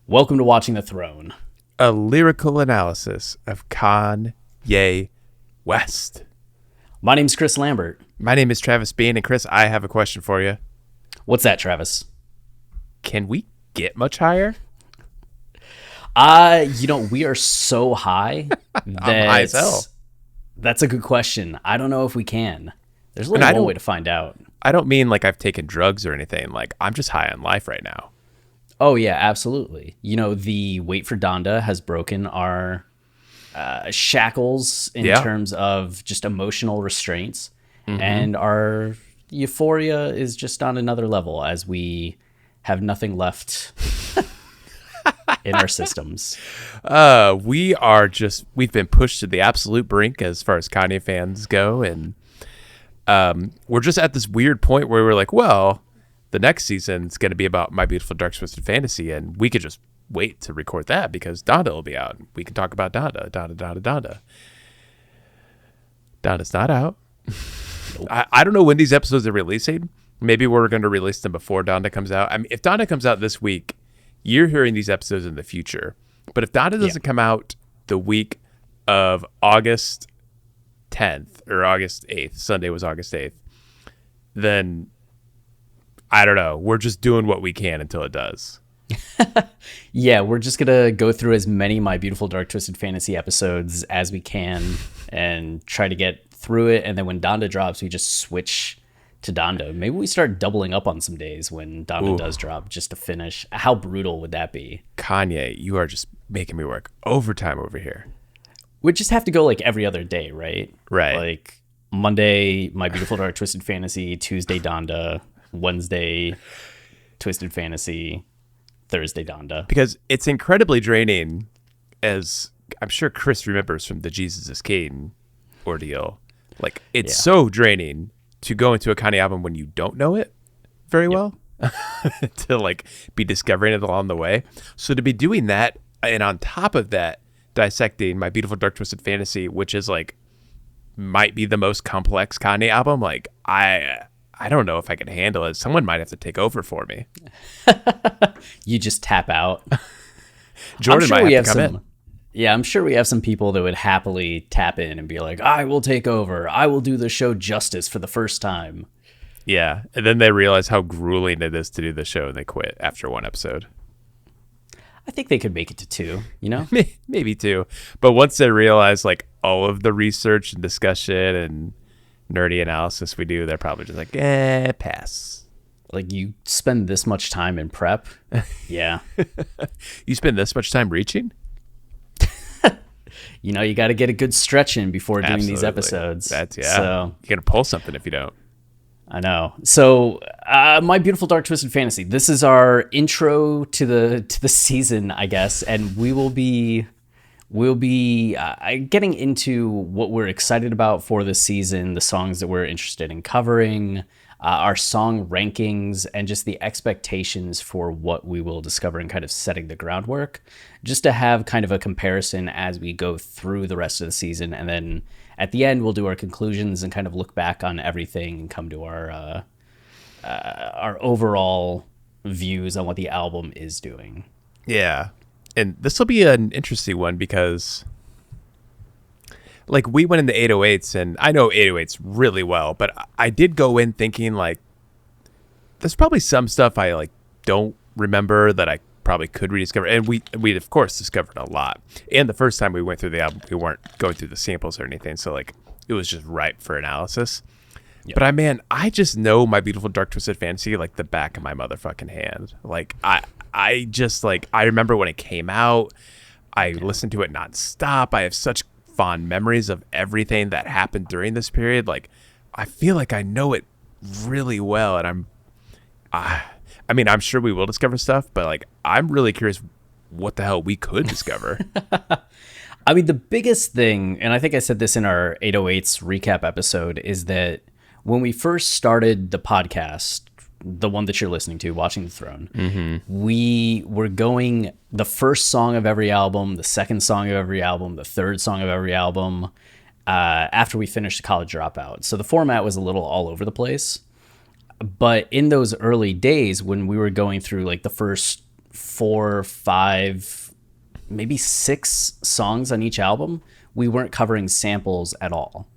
Welcome to Watching the Throne. A lyrical analysis of Kanye West. My name's Chris Lambert. My name is Travis Bean, and Chris, I have a question for you. What's that, Travis? Can we get much higher? We are so high that I'm high as hell. That's a good question. I don't know if we can. There's only one way to find out. I don't mean like I've taken drugs or anything. Like, I'm just high on life right now. Oh, yeah, absolutely. The Wait for Donda has broken our shackles in terms of just emotional restraints. Mm-hmm. And our euphoria is just on another level as we have nothing left in our systems. We've been pushed to the absolute brink as far as Kanye fans go. And we're just at this weird point where we're like, well, the next season is going to be about My Beautiful Dark Twisted Fantasy, and we could just wait to record that because Donda will be out. We can talk about Donda. Donda's not out. Nope. I don't know when these episodes are releasing. Maybe we're going to release them before Donda comes out. I mean, if Donda comes out this week, you're hearing these episodes in the future. But if Donda doesn't come out the week of August 10th or August 8th, Sunday was August 8th, then I don't know. We're just doing what we can until it does. Yeah, we're just going to go through as many My Beautiful Dark Twisted Fantasy episodes as we can and try to get through it. And then when Donda drops, we just switch to Donda. Maybe we start doubling up on some days when Donda does drop just to finish. How brutal would that be? Kanye, you are just making me work overtime over here. We'd just have to go like every other day, right? Right. Like Monday, My Beautiful Dark Twisted Fantasy, Tuesday, Donda, Wednesday, Twisted Fantasy, Thursday, Donda. Because it's incredibly draining, as I'm sure Chris remembers from the Jesus is King ordeal. Like, it's so draining to go into a Kanye album when you don't know it very well, to like be discovering it along the way. So to be doing that, and on top of that, dissecting My Beautiful Dark Twisted Fantasy, which is like might be the most complex Kanye album, like I don't know if I can handle it. Someone might have to take over for me. You just tap out. Jordan might have to come in. Yeah, I'm sure we have some people that would happily tap in and be like, I will take over. I will do the show justice for the first time. Yeah, and then they realize how grueling it is to do the show and they quit after one episode. I think they could make it to two, Maybe two. But once they realize like all of the research and discussion and nerdy analysis we do, they're probably just like, pass. Like, you spend this much time in prep? Yeah. You spend this much time reaching? You got to get a good stretch in before doing these episodes. So you're gonna pull something if you don't. I know. So, My Beautiful Dark Twisted Fantasy. This is our intro to the season, I guess, and we'll be getting into what we're excited about for this season, the songs that we're interested in covering, our song rankings, and just the expectations for what we will discover and kind of setting the groundwork, just to have kind of a comparison as we go through the rest of the season. And then at the end, we'll do our conclusions and kind of look back on everything and come to our overall views on what the album is doing. Yeah. And this will be an interesting one because, like, we went into 808s, and I know 808s really well, but I did go in thinking, like, there's probably some stuff I, like, don't remember that I probably could rediscover. And we of course, discovered a lot. And the first time we went through the album, we weren't going through the samples or anything, so, like, it was just ripe for analysis. Yep. But I just know My Beautiful Dark Twisted Fantasy like the back of my motherfucking hand. Like, I just, like, I remember when it came out, I listened to it nonstop. I have such fond memories of everything that happened during this period. Like, I feel like I know it really well, and I'm sure we will discover stuff, but, like, I'm really curious what the hell we could discover. I mean, the biggest thing, and I think I said this in our 808s recap episode, is that when we first started the podcast, the one that you're listening to, Watching the Throne, we were going the first song of every album, the second song of every album, the third song of every album, after we finished the College Dropout. So the format was a little all over the place. But in those early days when we were going through like the first 4, 5, maybe 6 songs on each album, we weren't covering samples at all.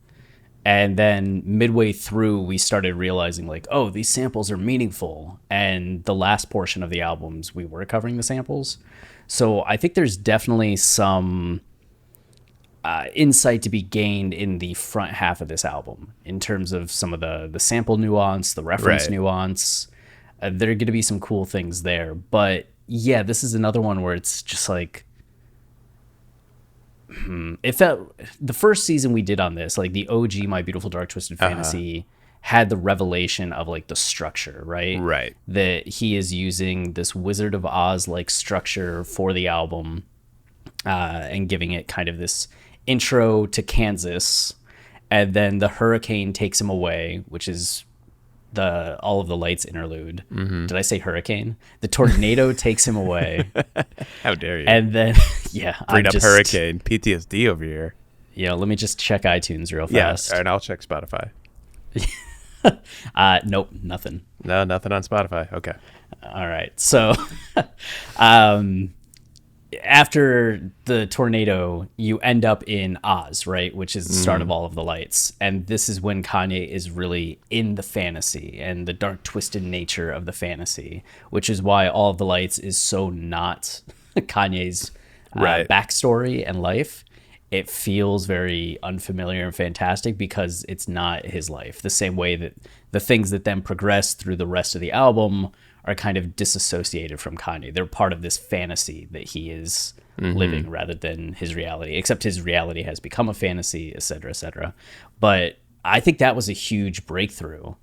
And then midway through, we started realizing like, oh, these samples are meaningful. And the last portion of the albums, we were covering the samples. So I think there's definitely some insight to be gained in the front half of this album in terms of some of the sample nuance, the reference nuance. There are going to be some cool things there. But yeah, this is another one where it's just like, it felt the first season we did on this, like the OG My Beautiful Dark Twisted Fantasy had the revelation of like the structure, right? That he is using this Wizard of Oz like structure for the album, and giving it kind of this intro to Kansas, and then the hurricane takes him away, which is the All of the Lights interlude. Did I say hurricane? The tornado takes him away. How dare you? And then bring up hurricane PTSD over here. Let me just check iTunes real fast. Yeah, and I'll check Spotify. Nope, nothing. No, nothing on Spotify. Okay. All right. So after the tornado, you end up in Oz, right? Which is the start of All of the Lights. And this is when Kanye is really in the fantasy and the dark, twisted nature of the fantasy, which is why All of the Lights is so not Kanye's backstory and life. It feels very unfamiliar and fantastic because it's not his life. The same way that the things that then progress through the rest of the album are kind of disassociated from Kanye. They're part of this fantasy that he is living rather than his reality, except his reality has become a fantasy, et cetera, et cetera. But I think that was a huge breakthrough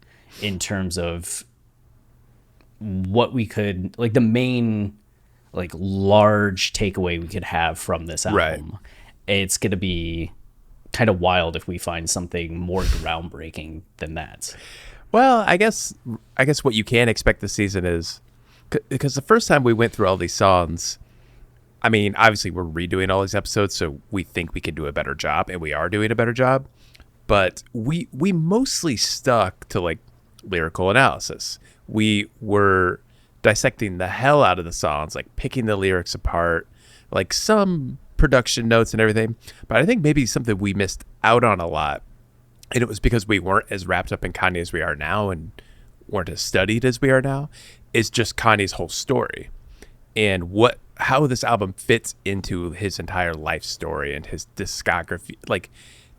in terms of what we could, like the main, like large takeaway we could have from this album. Right. It's going to be kind of wild if we find something more groundbreaking than that. Well, I guess what you can expect this season is, because the first time we went through all these songs, I mean, obviously we're redoing all these episodes, so we think we can do a better job, and we are doing a better job. But we mostly stuck to like lyrical analysis. We were dissecting the hell out of the songs, like picking the lyrics apart, like some production notes and everything. But I think maybe something we missed out on a lot, and it was because we weren't as wrapped up in Kanye as we are now and weren't as studied as we are now, is just Kanye's whole story and how this album fits into his entire life story and his discography, like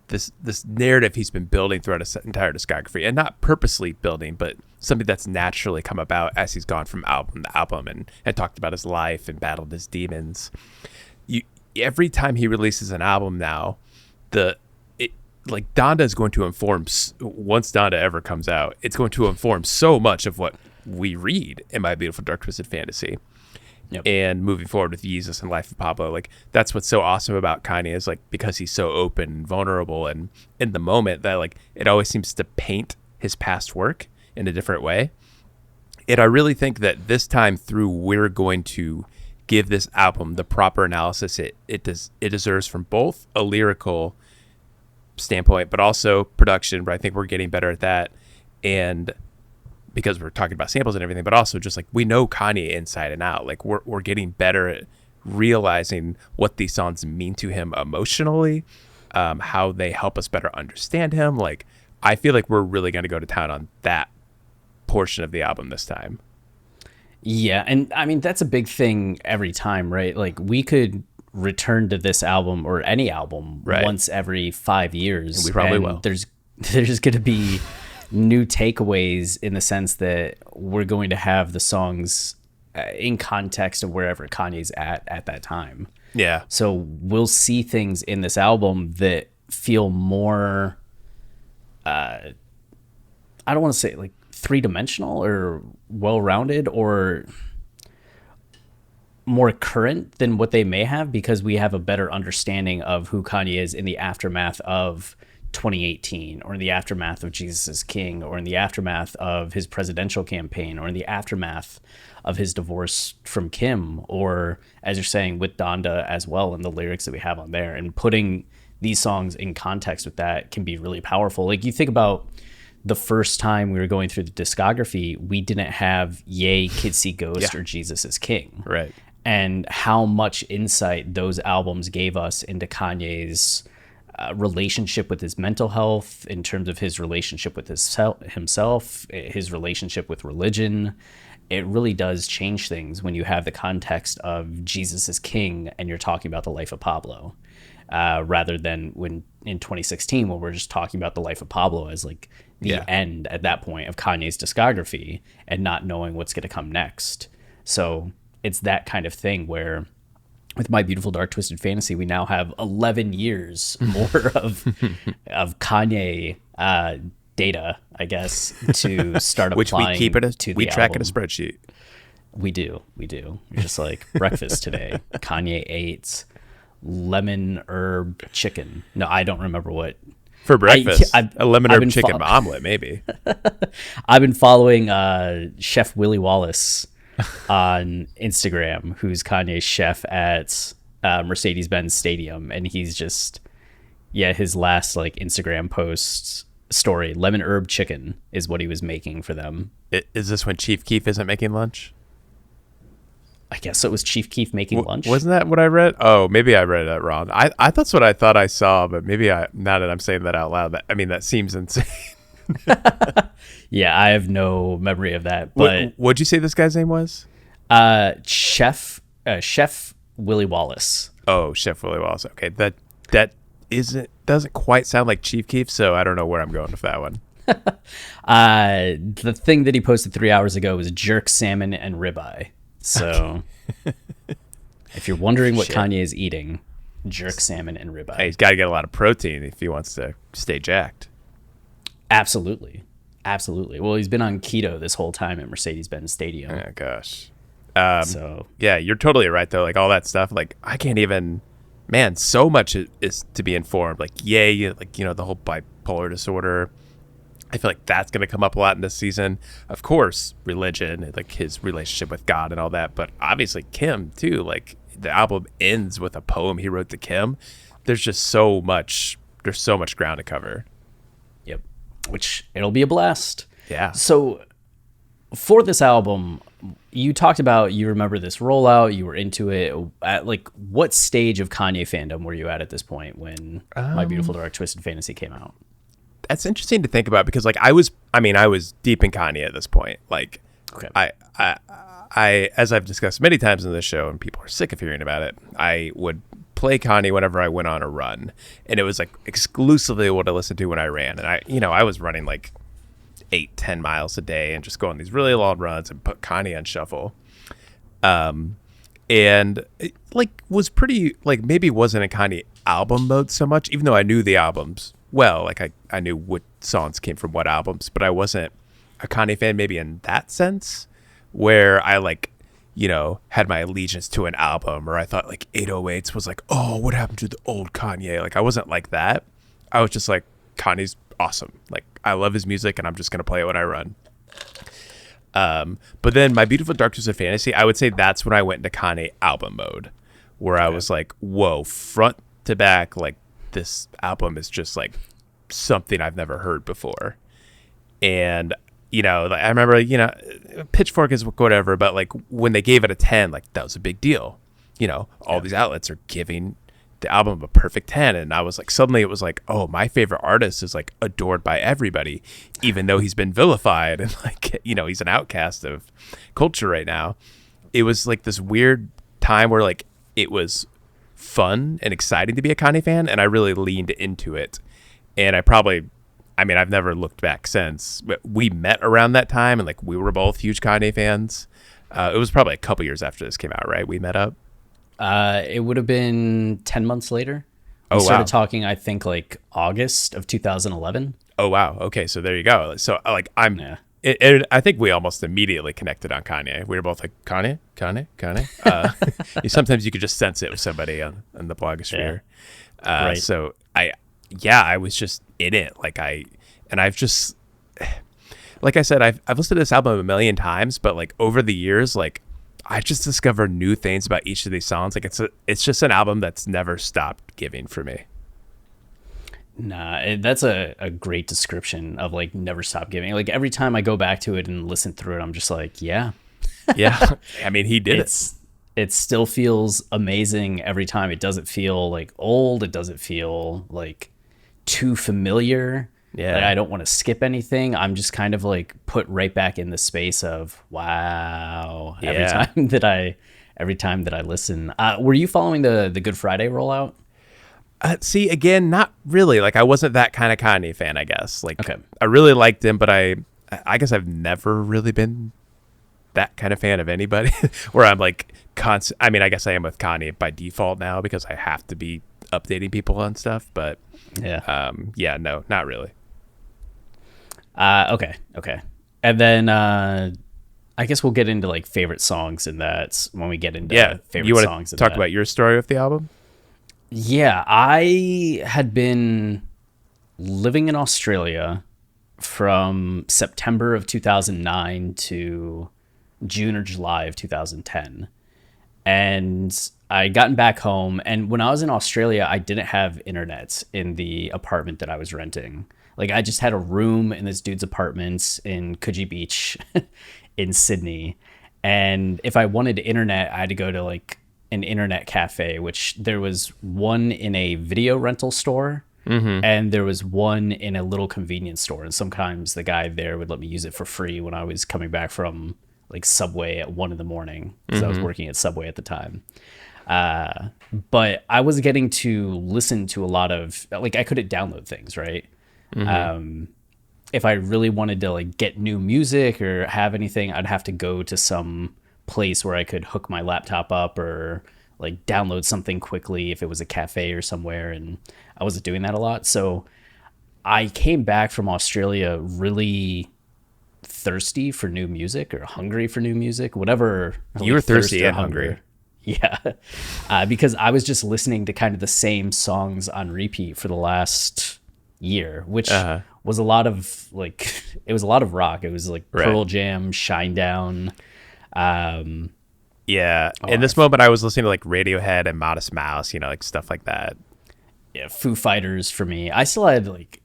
this narrative he's been building throughout his entire discography, and not purposely building, but something that's naturally come about as he's gone from album to album and talked about his life and battled his demons. Every time he releases an album now, like Donda is going to inform, once Donda ever comes out, it's going to inform so much of what we read in My Beautiful Dark Twisted Fantasy. Yep. And moving forward with Jesus and Life of Pablo, like that's what's so awesome about Kanye, is like because he's so open and vulnerable and in the moment, that like it always seems to paint his past work in a different way. And I really think that this time through, we're going to give this album the proper analysis it deserves, from both a lyrical standpoint but also production. But I think we're getting better at that, and because we're talking about samples and everything, but also just like we know Kanye inside and out. Like we're getting better at realizing what these songs mean to him emotionally, how they help us better understand him. Like I feel like we're really going to go to town on that portion of the album this time. Yeah, and I mean that's a big thing every time, right? Like we could return to this album or any album once every 5 years. And we probably will. There's going to be new takeaways in the sense that we're going to have the songs in context of wherever Kanye's at that time. Yeah. So we'll see things in this album that feel more, I don't want to say like three-dimensional or well-rounded or more current than what they may have, because we have a better understanding of who Kanye is in the aftermath of 2018, or in the aftermath of Jesus is King, or in the aftermath of his presidential campaign, or in the aftermath of his divorce from Kim, or as you're saying with Donda as well, and the lyrics that we have on there. And putting these songs in context with that can be really powerful. Like you think about the first time we were going through the discography, we didn't have Yay, Kids See Ghost, or Jesus is King. Right. And how much insight those albums gave us into Kanye's relationship with his mental health, in terms of his relationship with himself, his relationship with religion. It really does change things when you have the context of Jesus is King and you're talking about the life of Pablo, rather than when in 2016 when we're just talking about the life of Pablo as like the end at that point of Kanye's discography and not knowing what's going to come next. So it's that kind of thing where with My Beautiful Dark Twisted Fantasy, we now have 11 years more of Kanye data, I guess, to start which applying we keep it to the we track album. in a spreadsheet. We do. Just like breakfast today. Kanye ate lemon herb chicken. No, I don't remember what. For breakfast, a lemon I've herb been chicken omelet, maybe. I've been following Chef Willie Wallace on Instagram, who's Kanye's chef at Mercedes-Benz Stadium, and he's just, his last like Instagram post story, lemon herb chicken is what he was making for them. Is this when Chief Keef isn't making lunch? I guess it was Chief Keef making lunch. Wasn't that what I read? Oh, maybe I read that wrong. I that's what I thought I saw, but maybe now that I'm saying that out loud, that seems insane. Yeah, I have no memory of that. But what'd you say this guy's name was? Chef Willie Wallace. Oh, Chef Willie Wallace. Okay, that doesn't quite sound like Chief Keef, so I don't know where I'm going with that one. The thing that he posted 3 hours ago was jerk salmon and ribeye. So if you're wondering what Kanye is eating, jerk salmon and ribeye. Hey, he's got to get a lot of protein if he wants to stay jacked. Absolutely. Well, he's been on keto this whole time at Mercedes-Benz Stadium. Oh, gosh. So yeah, you're totally right, though. Like, all that stuff, like, I can't even... Man, so much is to be informed. Like, like, the whole bipolar disorder. I feel like that's going to come up a lot in this season. Of course, religion, like his relationship with God and all that. But obviously, Kim, too. Like, the album ends with a poem he wrote to Kim. There's just so much ground to cover. Yep. Which it'll be a blast. Yeah. So for this album, you talked about, you remember this rollout, you were into it. At like what stage of Kanye fandom were you at this point when My Beautiful Dark Twisted Fantasy came out? That's interesting to think about because like I was deep in Kanye at this point. Like, okay. I as I've discussed many times in this show, and people are sick of hearing about it, I would play Kanye whenever I went on a run, and it was like exclusively what I listened to when I ran. And I was running like 8-10 miles a day and just go on these really long runs and put Kanye on shuffle. And it, like, was pretty, like, maybe wasn't in Kanye album mode so much, even though I knew the albums well. Like, I knew what songs came from what albums, but I wasn't a Kanye fan maybe in that sense, where I, like, had my allegiance to an album, or I thought, like, 808s was like, oh, what happened to the old Kanye? Like, I wasn't like that. I was just like, Kanye's awesome. Like, I love his music, and I'm just going to play it when I run. But then My Beautiful Dark Twisted Fantasy, I would say that's when I went into Kanye album mode, where I was like, whoa, front to back, like, this album is just like something I've never heard before. And, I remember, Pitchfork is whatever, but like when they gave it a 10, like that was a big deal. All these outlets are giving the album a perfect 10. And I was like, suddenly it was like, oh, my favorite artist is like adored by everybody, even though he's been vilified and like, he's an outcast of culture right now. It was like this weird time where like it was fun and exciting to be a Kanye fan, and I really leaned into it. And I've never looked back since, but we met around that time, and like we were both huge Kanye fans. It was probably a couple years after this came out, right? We met up. It would have been 10 months later. We started talking, I think, like August of 2011. Oh, wow. Okay, so there you go. So like I think we almost immediately connected on Kanye. We were both like, Kanye. Sometimes you could just sense it with somebody on the blogosphere. Yeah. Right. So I was just in it. I've just, like I said, I've listened to this album a million times, but like over the years, like I just discovered new things about each of these songs. Like it's just an album that's never stopped giving for me. Nah, that's a great description of like never stop giving. Like every time I go back to it and listen through it, I'm just like, yeah, Yeah. I mean, he did it. it still feels amazing every time. It doesn't feel like old. It doesn't feel like too familiar. Yeah. Like I don't want to skip anything. I'm just kind of like put right back in the space of wow Yeah. every time that I listen. Were you following the Good Friday rollout? See, again, not really. Like, I wasn't that kind of Kanye fan, I guess. Like, Okay. I really liked him, but I guess I've never really been that kind of fan of anybody where I'm like constant. I mean, I guess I am with Kanye by default now because I have to be updating people on stuff, but yeah, no, not really. Okay. And then I guess we'll get into like favorite songs in that when we get into favorite you want songs. to talk about your story with the album? Yeah, I had been living in Australia from September of 2009 to June or July of 2010. And I gotten back home. And when I was in Australia, I didn't have internet in the apartment that I was renting. Like I just had a room in this dude's apartment in Coogee Beach in Sydney. And if I wanted internet, I had to go to like an internet cafe, which there was one in a video rental store and there was one in a little convenience store. And sometimes the guy there would let me use it for free when I was coming back from like Subway at 1 a.m. because I was working at Subway at the time. But I was getting to listen to a lot of, like I couldn't download things, right? If I really wanted to like get new music or have anything, I'd have to go to some place where I could hook my laptop up or like download something quickly if it was a cafe or somewhere, and I wasn't doing that a lot. So I came back from Australia really thirsty for new music or hungry for new music, whatever. You were thirsty and hungry. Yeah. Because I was just listening to kind of the same songs on repeat for the last year, which was a lot of like, it was a lot of rock. It was like Pearl Jam, Shinedown. In this moment I was listening to like Radiohead and Modest Mouse, like stuff like that. Yeah, Foo Fighters for me. I still had like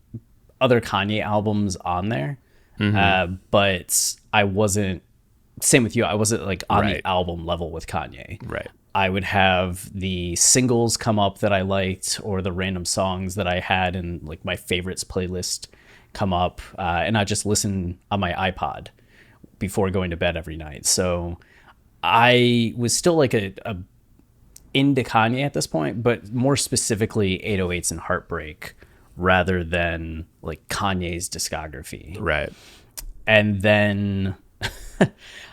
other Kanye albums on there, but I wasn't, same with you, I wasn't like on the album level with Kanye. Right. I would have the singles come up that I liked or the random songs that I had in like my favorites playlist come up, and I just listen on my iPod before going to bed every night. So I was still like a into Kanye at this point, but more specifically 808s and Heartbreak rather than like Kanye's discography. Right. And then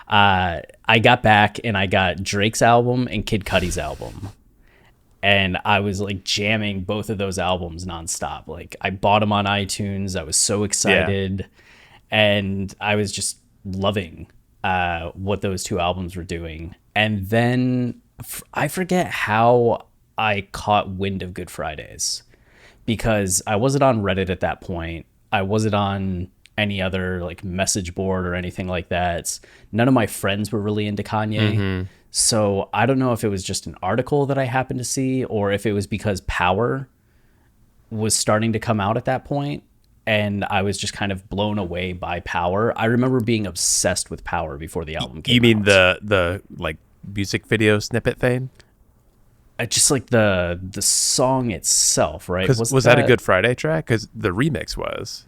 I got back and I got Drake's album and Kid Cudi's album. And I was like jamming both of those albums nonstop. Like I bought them on iTunes. I was so excited. And I was just loving what those two albums were doing. And then I forget how I caught wind of Good Fridays, because I wasn't on Reddit at that point. I wasn't on any other like message board or anything like that. None of my friends were really into Kanye. So I don't know if it was just an article that I happened to see or if it was because Power was starting to come out at that point and I was just kind of blown away by Power. I remember being obsessed with Power before the album came out. You mean the like music video snippet thing? I just like the song itself, right? Was that a Good Friday track? Because the remix was.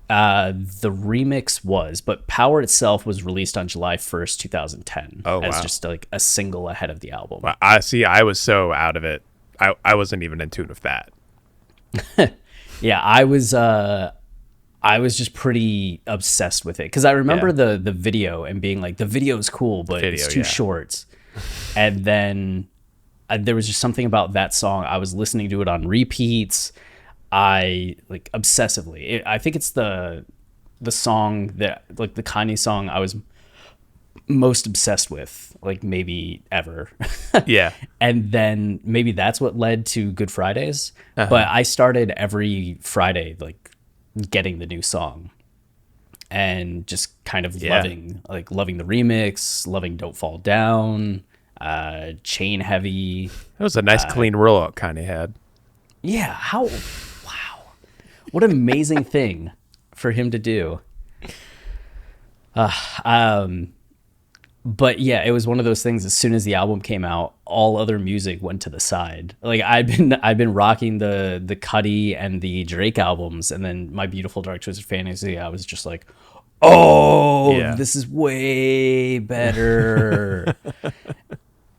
The remix was, but Power itself was released on July 1st, 2010 as just like a single ahead of the album. Well, I was so out of it. I wasn't even in tune with that. Yeah, I was just pretty obsessed with it because I remember the video and being like, the video is cool, but it's too short. And then there was just something about that song. I was listening to it on repeats. I like obsessively. I think it's the song that like the Kanye song I was most obsessed with, like maybe ever. Yeah. And then maybe that's what led to Good Fridays. But I started every Friday like getting the new song and just kind of loving the remix, loving Don't Fall Down, Chain Heavy. That was a nice clean rollout Kanye had. Yeah, how wow. What an amazing thing for him to do. Uh, um but yeah, it was one of those things. As soon as the album came out, all other music went to the side. Like I've been rocking the Cudi and the Drake albums, and then My Beautiful Dark Twisted Fantasy, I was just like, oh, Yeah. this is way better.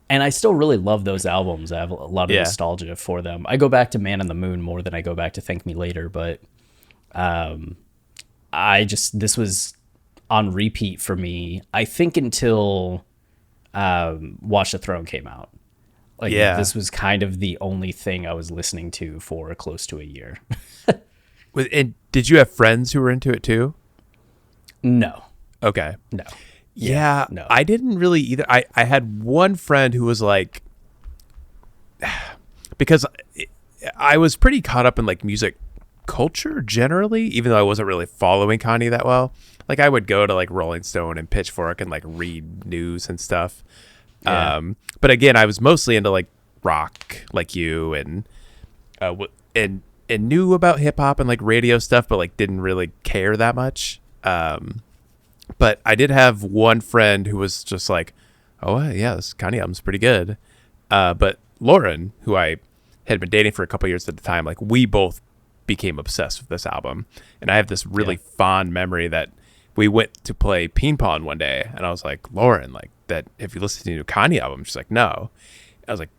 And I still really love those albums. I have a lot of Yeah. nostalgia for them. I go back to Man on the Moon more than I go back to Thank Me Later, but this was on repeat for me, I think, until Watch the Throne came out. Like, Yeah. this was kind of the only thing I was listening to for close to a year. And did you have friends who were into it too? No, Okay. no. Yeah, no. I didn't really either. I had one friend who was like, because I was pretty caught up in like music culture generally, even though I wasn't really following Kanye that well. Like I would go to like Rolling Stone and Pitchfork and like read news and stuff. Yeah. But again, I was mostly into like rock, like you, and and knew about hip hop and like radio stuff, but like didn't really care that much. But I did have one friend who was just like, oh yeah, this Kanye album's pretty good. But Lauren, who I had been dating for a couple years at the time, like we both became obsessed with this album. And I have this really fond memory that we went to play ping pong one day, and I was like, Lauren, like that, if you listen to the new Kanye album, she's like, no. I was like,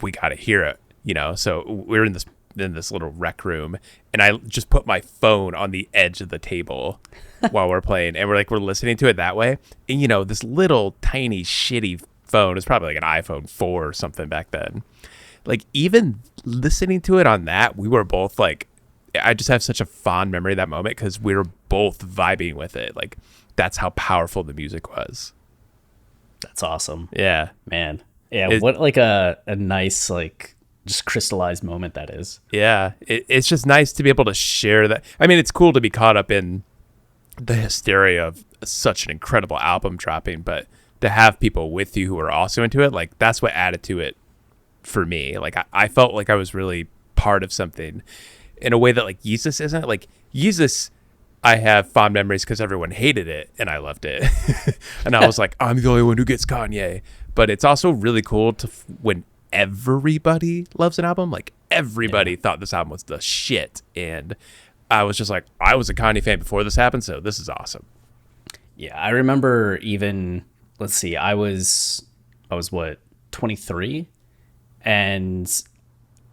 we got to hear it, you know? So we were in this little rec room, and I just put my phone on the edge of the table while we're playing, and we're listening to it that way. And you know, this little tiny shitty phone is probably like an iPhone 4 or something back then. Like even listening to it on that, we were both like, I just have such a fond memory of that moment because we were both vibing with it. Like that's how powerful the music was. That's awesome. Yeah, Man. Yeah, what like a nice, like, just crystallized moment that is. yeah. It's just nice to be able to share that. I mean, it's cool to be caught up in the hysteria of such an incredible album dropping, but to have people with you who are also into it, like that's what added to it for me. Like I felt like I was really part of something in a way that like Yeezus isn't. Like Yeezus, I have fond memories because everyone hated it and I loved it. And I was like, I'm the only one who gets Kanye. But it's also really cool to when everybody loves an album. Like everybody thought this album was the shit. And I was just like, I was a Kanye fan before this happened, so this is awesome. Yeah, I remember even, let's see, I was what, 23? And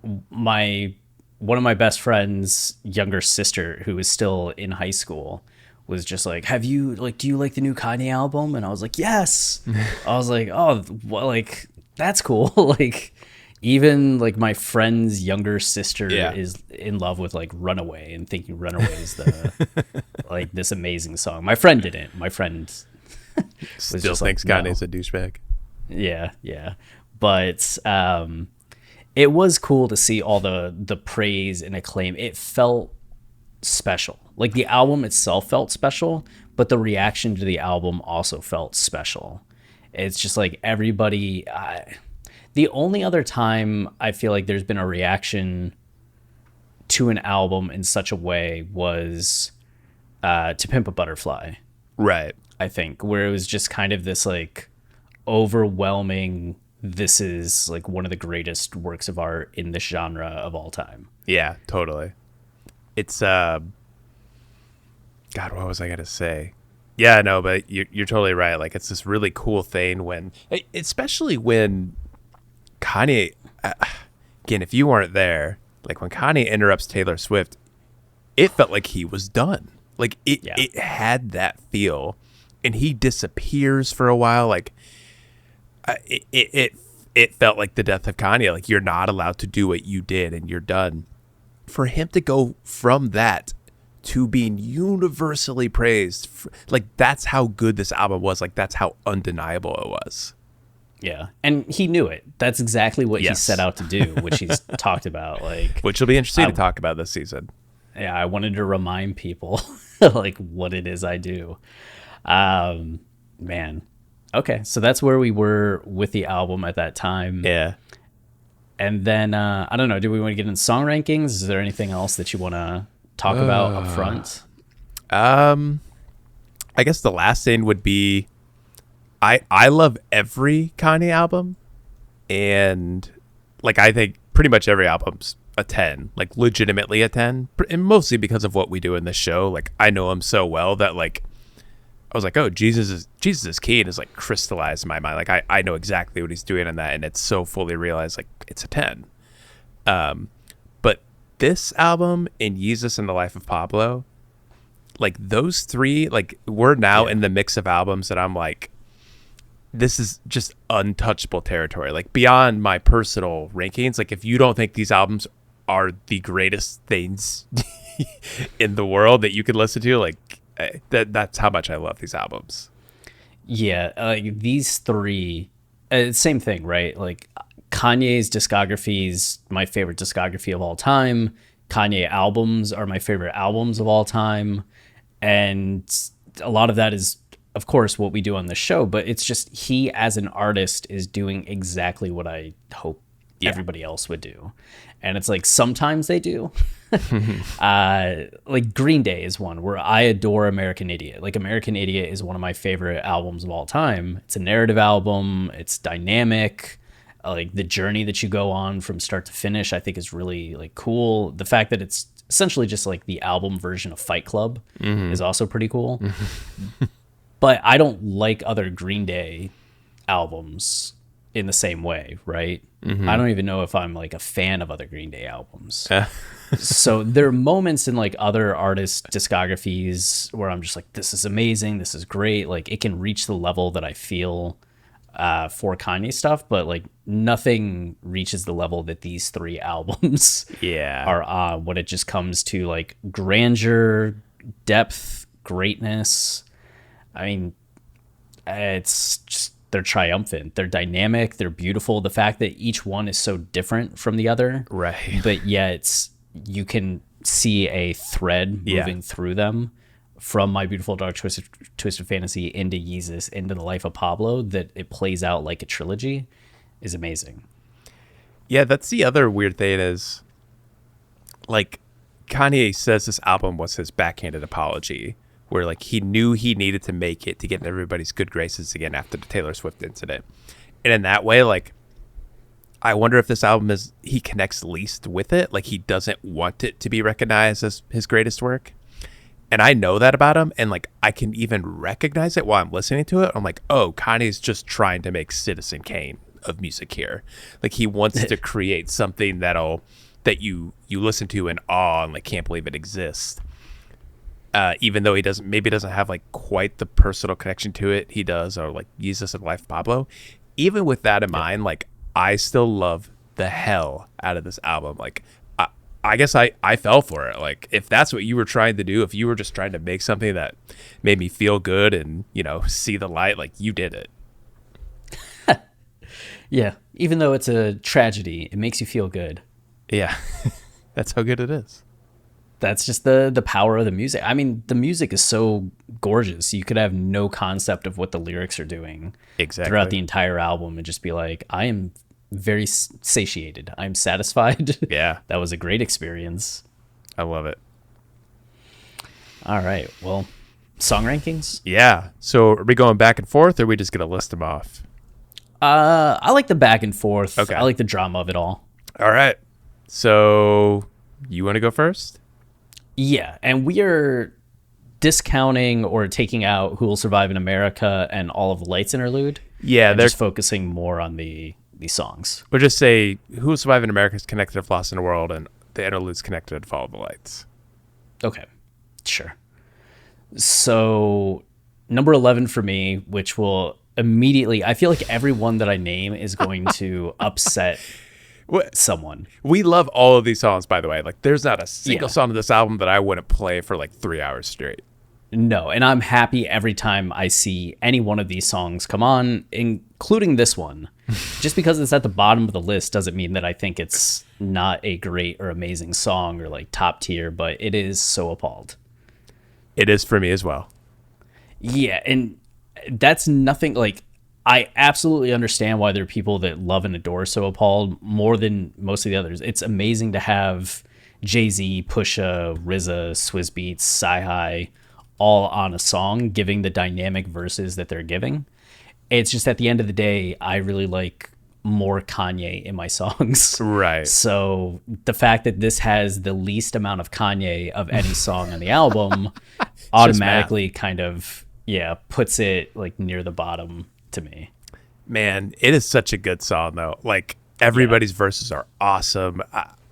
one of my best friend's younger sister, who was still in high school, was just like, do you like the new Kanye album? And I was like, yes. I was like, oh, well, like, that's cool. Like, even like my friend's younger sister is in love with like Runaway and thinking Runaway is the like this amazing song. My friend didn't. My friend was Still just thinks like, Kanye's no. a douchebag. Yeah. But it was cool to see all the praise and acclaim. It felt special. Like the album itself felt special, but the reaction to the album also felt special. It's just like everybody. The only other time I feel like there's been a reaction to an album in such a way was To Pimp a Butterfly. Right. I think, where it was just kind of this like overwhelming, this is like one of the greatest works of art in this genre of all time. Yeah, totally. It's God, what was I gonna say? Yeah, no, but you're totally right. Like it's this really cool thing when, especially when Kanye, again, if you weren't there, like when Kanye interrupts Taylor Swift, it felt like he was done. Like it had that feel, and he disappears for a while. Like it felt like the death of Kanye. Like you're not allowed to do what you did, and you're done. For him to go from that to being universally praised, like that's how good this album was. Like that's how undeniable it was. Yeah, and he knew it. That's exactly what he Yes. set out to do, which he's talked about. Like, Which will be interesting to talk about this season. yeah, I wanted to remind people like what it is I do. Man. Okay, so that's where we were with the album at that time. Yeah. And then I don't know. Do we want to get in song rankings? Is there anything else that you want to talk about up front? I guess the last thing would be I love every Kanye album, and like I think pretty much every album's a 10, like legitimately a 10, and mostly because of what we do in this show. Like I know him so well that like I was like, oh, Jesus is King is like crystallized in my mind. Like I know exactly what he's doing in that, and it's so fully realized like it's a 10. But this album and Jesus and the Life of Pablo, like those three, like we're now in the mix of albums that I'm like, this is just untouchable territory, like beyond my personal rankings. Like if you don't think these albums are the greatest things in the world that you could listen to, like that's how much I love these albums. Yeah, these three, same thing, right? Like Kanye's discography is my favorite discography of all time. Kanye albums are my favorite albums of all time. And a lot of that is, of course, what we do on the show, but it's just he as an artist is doing exactly what I hope everybody else would do. And it's like sometimes they do. Like Green Day is one where I adore American Idiot. Like American Idiot is one of my favorite albums of all time. It's a narrative album. It's dynamic. Like the journey that you go on from start to finish, I think is really like cool. The fact that it's essentially just like the album version of Fight Club is also pretty cool. But I don't like other Green Day albums in the same way, right? I don't even know if I'm like a fan of other Green Day albums. So there are moments in like other artists' discographies where I'm just like, this is amazing, this is great. Like it can reach the level that I feel for Kanye stuff, but like nothing reaches the level that these three albums are on when it just comes to like grandeur, depth, greatness. I mean, it's just, they're triumphant, they're dynamic, they're beautiful. The fact that each one is so different from the other, right? But yet you can see a thread moving through them from My Beautiful Dark Twisted Fantasy into Yeezus into The Life of Pablo, that it plays out like a trilogy is amazing. Yeah, that's the other weird thing is like Kanye says this album was his backhanded apology, where like he knew he needed to make it to get in everybody's good graces again after the Taylor Swift incident. And in that way, like I wonder if this album is, he connects least with it. Like he doesn't want it to be recognized as his greatest work. And I know that about him, and like I can even recognize it while I'm listening to it. I'm like, oh, Kanye's just trying to make Citizen Kane of music here. Like he wants to create something that you listen to in awe and like can't believe it exists. Even though he doesn't have like quite the personal connection to it he does, or like Jesus and Life of Pablo. Even with that in mind, like I still love the hell out of this album. Like I guess I fell for it. Like if that's what you were trying to do, if you were just trying to make something that made me feel good and, you know, see the light, like you did it. Yeah. Even though it's a tragedy, it makes you feel good. Yeah. That's how good it is. That's just the power of the music. I mean, the music is so gorgeous. You could have no concept of what the lyrics are doing throughout the entire album and just be like, I am very satiated. I'm satisfied. Yeah. That was a great experience. I love it. All right. Well, song rankings? Yeah. So are we going back and forth, or are we just going to list them off? I like the back and forth. Okay. I like the drama of it all. All right. So you want to go first? Yeah. And we are discounting or taking out Who Will Survive in America and All of the Lights interlude. Yeah. They're just focusing more on the songs. We'll just say Who Will Survive in America is connected to Lost in the World, and the interlude's connected to Follow the Lights. Okay. Sure. So number 11 for me, which will immediately, I feel like every one that I name is going to upset someone. We love all of these songs, by the way. Like there's not a single song of this album that I wouldn't play for like 3 hours straight. No, and I'm happy every time I see any one of these songs come on, including this one. Just because it's at the bottom of the list doesn't mean that I think it's not a great or amazing song or like top tier, but it is so appalled. It is for me as well. Yeah, and that's nothing like I absolutely understand why there are people that love and adore So Appalled more than most of the others. It's amazing to have Jay-Z, Pusha, RZA, Swizz Beatz, Sci-Hi all on a song, giving the dynamic verses that they're giving. It's just at the end of the day, I really like more Kanye in my songs. Right. So the fact that this has the least amount of Kanye of any song on the album automatically kind of, puts it like near the bottom to me. Man, it is such a good song though. Like everybody's verses are awesome.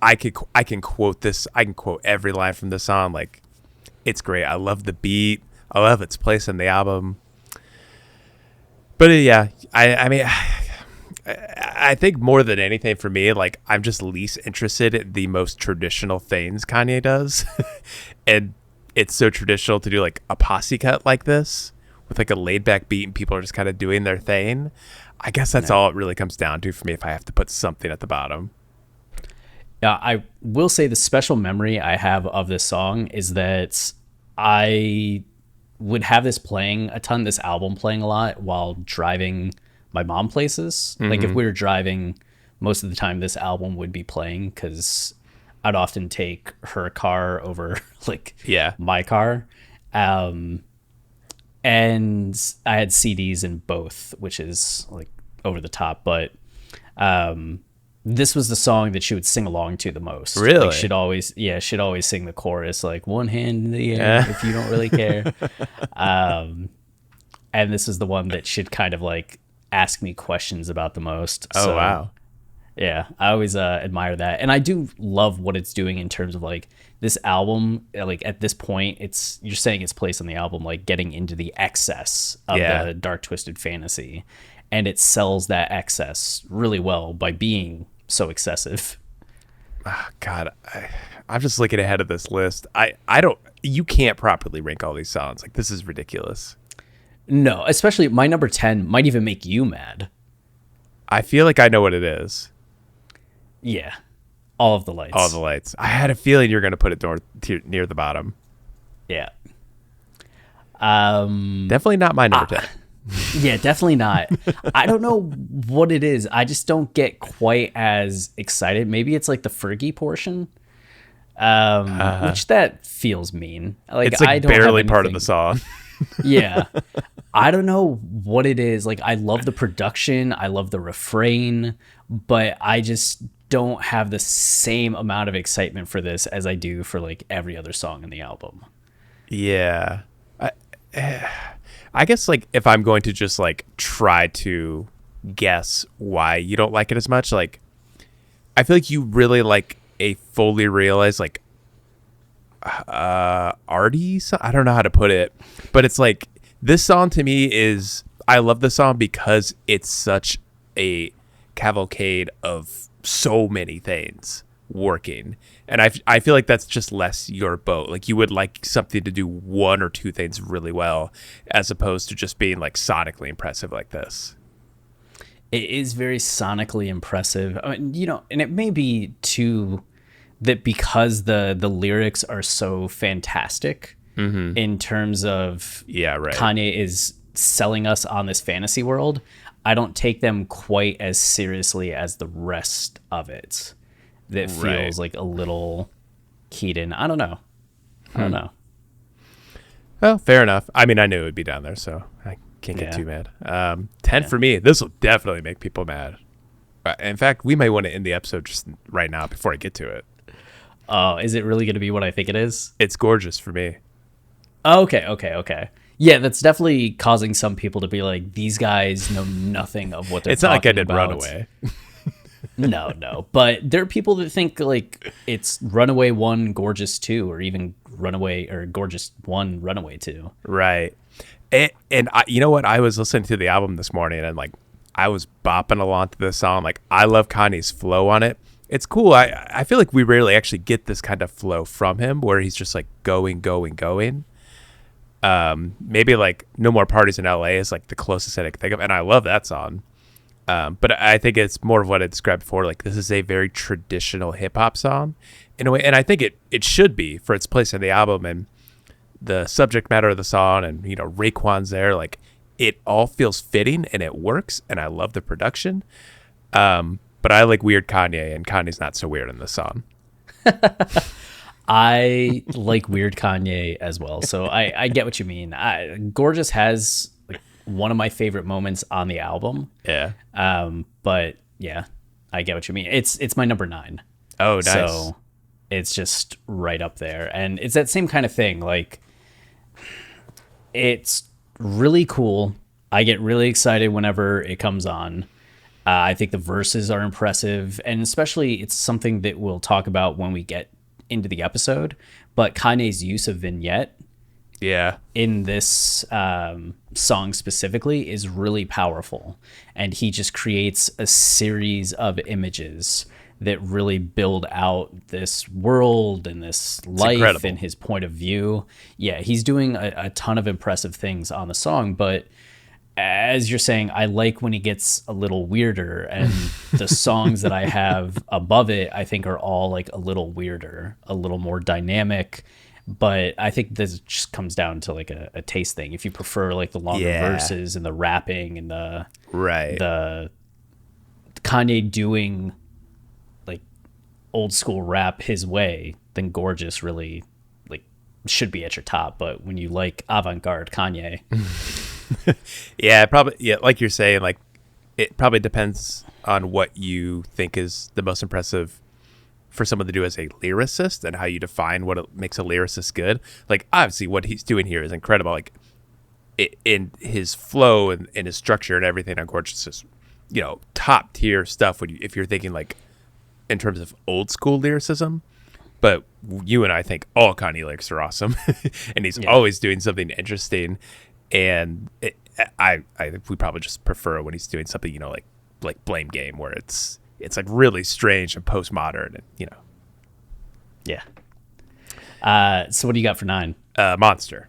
I can quote this. I can quote every line from this song. Like it's great. I love the beat. I love its place in the album. But yeah, I mean, I think more than anything for me, like I'm just least interested in the most traditional things Kanye does. And it's so traditional to do like a posse cut like this with like a laid back beat and people are just kind of doing their thing. I guess that's all it really comes down to for me if I have to put something at the bottom. Yeah, I will say the special memory I have of this song is that I would have this playing a ton, this album playing a lot while driving my mom places. Like if we were driving, most of the time this album would be playing because I'd often take her car over like my car. And I had CDs in both, which is like over the top, but this was the song that she would sing along to the most. Really? Like she'd always sing the chorus, like one hand in the air if you don't really care. And this is the one that she'd kind of like ask me questions about the most. Oh, wow. Yeah, I always admire that. And I do love what it's doing in terms of like this album, like at this point, you're saying its place on the album, like getting into the excess of the dark twisted fantasy. And it sells that excess really well by being so excessive. Oh, God, I'm just looking ahead of this list. You can't properly rank all these songs. Like this is ridiculous. No, especially my number 10 might even make you mad. I feel like I know what it is. Yeah. All of the lights. All the lights. I had a feeling you're going to put it near the bottom. Yeah. Definitely not my number 10. Yeah, definitely not. I don't know what it is. I just don't get quite as excited. Maybe it's like the Fergie portion, which that feels mean. Like it's like I don't barely part of the song. Yeah. I don't know what it is. Like I love the production. I love the refrain, but I just don't have the same amount of excitement for this as I do for like every other song in the album. Yeah. I guess like if I'm going to just like try to guess why you don't like it as much, like I feel like you really like a fully realized like arty song. I don't know how to put it, but it's like this song to me is I love the song because it's such a cavalcade of so many things working, and I feel like that's just less your boat. Like you would like something to do one or two things really well as opposed to just being like sonically impressive like this. It is very sonically impressive. I mean, you know, and it may be too that because the lyrics are so fantastic in terms of Kanye is selling us on this fantasy world, I don't take them quite as seriously as the rest of it. That feels like a little keyed in. I don't know. Well, fair enough. I mean, I knew it would be down there, so I can't get too mad. 10 for me. This will definitely make people mad. In fact, we might want to end the episode just right now before I get to it. Oh, is it really going to be what I think it is? It's gorgeous for me. Okay. Yeah, that's definitely causing some people to be like, these guys know nothing of what they're talking about. It's not like I did about. Runaway. No. But there are people that think like it's Runaway 1, Gorgeous 2, or even Runaway or Gorgeous 1, Runaway 2. Right. And I, you know what? I was listening to the album this morning and like I was bopping along to this song. Like I love Kanye's flow on it. It's cool. I feel like we rarely actually get this kind of flow from him where he's just like going. Maybe like No More Parties in LA is like the closest I can think of. And I love that song. But I think it's more of what I described before. Like this is a very traditional hip hop song in a way. And I think it should be for its place in the album and the subject matter of the song. And, you know, Raekwon's there. Like it all feels fitting and it works, and I love the production. But I like weird Kanye, and Kanye's not so weird in this song. I like weird Kanye as well, so I get what you mean. Gorgeous has like one of my favorite moments on the album. Yeah. But yeah, I get what you mean. It's my number 9. Oh, nice. So it's just right up there, and it's that same kind of thing. Like, it's really cool. I get really excited whenever it comes on. I think the verses are impressive, and especially it's something that we'll talk about when we get into the episode. But Kanye's use of vignette, in this song specifically, is really powerful, and he just creates a series of images that really build out this world and this life and his point of view. Yeah, he's doing a ton of impressive things on the song, but as you're saying, I like when he gets a little weirder, and the songs that I have above it, I think, are all like a little weirder, a little more dynamic. But I think this just comes down to like a taste thing. If you prefer like the longer verses and the rapping and the Kanye doing like old school rap his way, then Gorgeous really like should be at your top. But when you like avant-garde Kanye, like you're saying, like it probably depends on what you think is the most impressive for someone to do as a lyricist, and how you define what makes a lyricist good. Like, obviously what he's doing here is incredible, like in his flow and his structure and everything on Gorgeous is, top tier stuff if you're thinking like in terms of old school lyricism. But you and I think all Kanye lyrics are awesome, and he's always doing something interesting. And I think we probably just prefer when he's doing something, like Blame Game, where it's like really strange and postmodern, and Yeah. So what do you got for 9? Monster.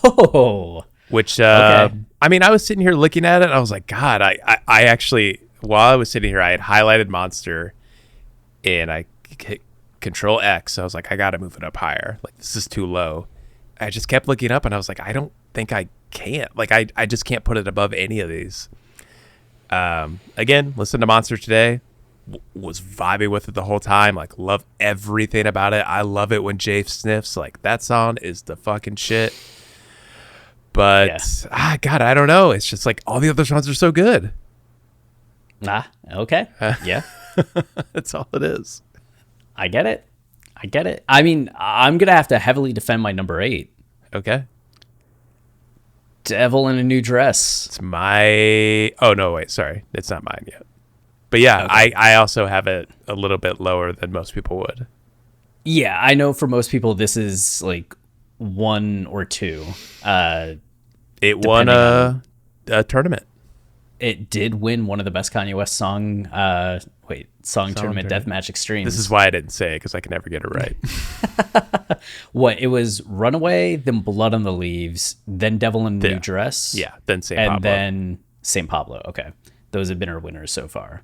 Oh. Which okay. I mean, I was sitting here looking at it, and I was like, God, I actually, while I was sitting here, I had highlighted Monster, and I hit Control X. I was like, I got to move it up higher. Like, this is too low. I just kept looking up, and I was like, I don't think I can't. Like, I just can't put it above any of these. Again, listen to Monster today. Was vibing with it the whole time. Like, love everything about it. I love it when Jay sniffs. Like, that song is the fucking shit. But God, I don't know. It's just like all the other songs are so good. Okay. Yeah. That's all it is. I get it. I mean, I'm gonna have to heavily defend my number 8. Okay. Devil in a New Dress. It's my... Oh, no, wait. Sorry. It's not mine yet. But yeah, okay. I also have it a little bit lower than most people would. Yeah, I know for most people this is like 1 or 2. It won a tournament. It did win one of the best Kanye West song tournament Deathmatch Extremes. This is why I didn't say it, because I can never get it right. What? It was Runaway, then Blood on the Leaves, then Devil in a New Dress. Yeah, then St. Pablo. And then St. Pablo. Okay. Those have been our winners so far.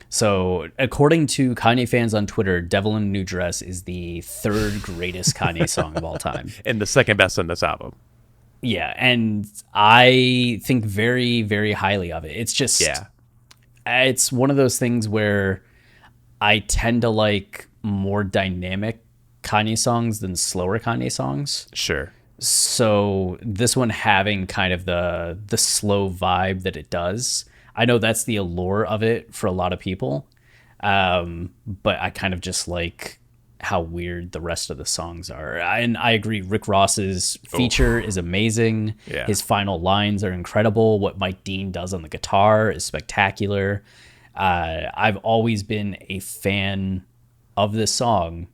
So, according to Kanye fans on Twitter, Devil in a New Dress is the 3rd greatest Kanye song of all time. And the 2nd best on this album. Yeah, and I think very, very highly of it. It's just... Yeah. It's one of those things where I tend to like more dynamic Kanye songs than slower Kanye songs. Sure. So this one having kind of the slow vibe that it does, I know that's the allure of it for a lot of people. But I kind of just like how weird the rest of the songs are. And I agree, Rick Ross's feature is amazing. Yeah. His final lines are incredible. What Mike Dean does on the guitar is spectacular. I've always been a fan of this song.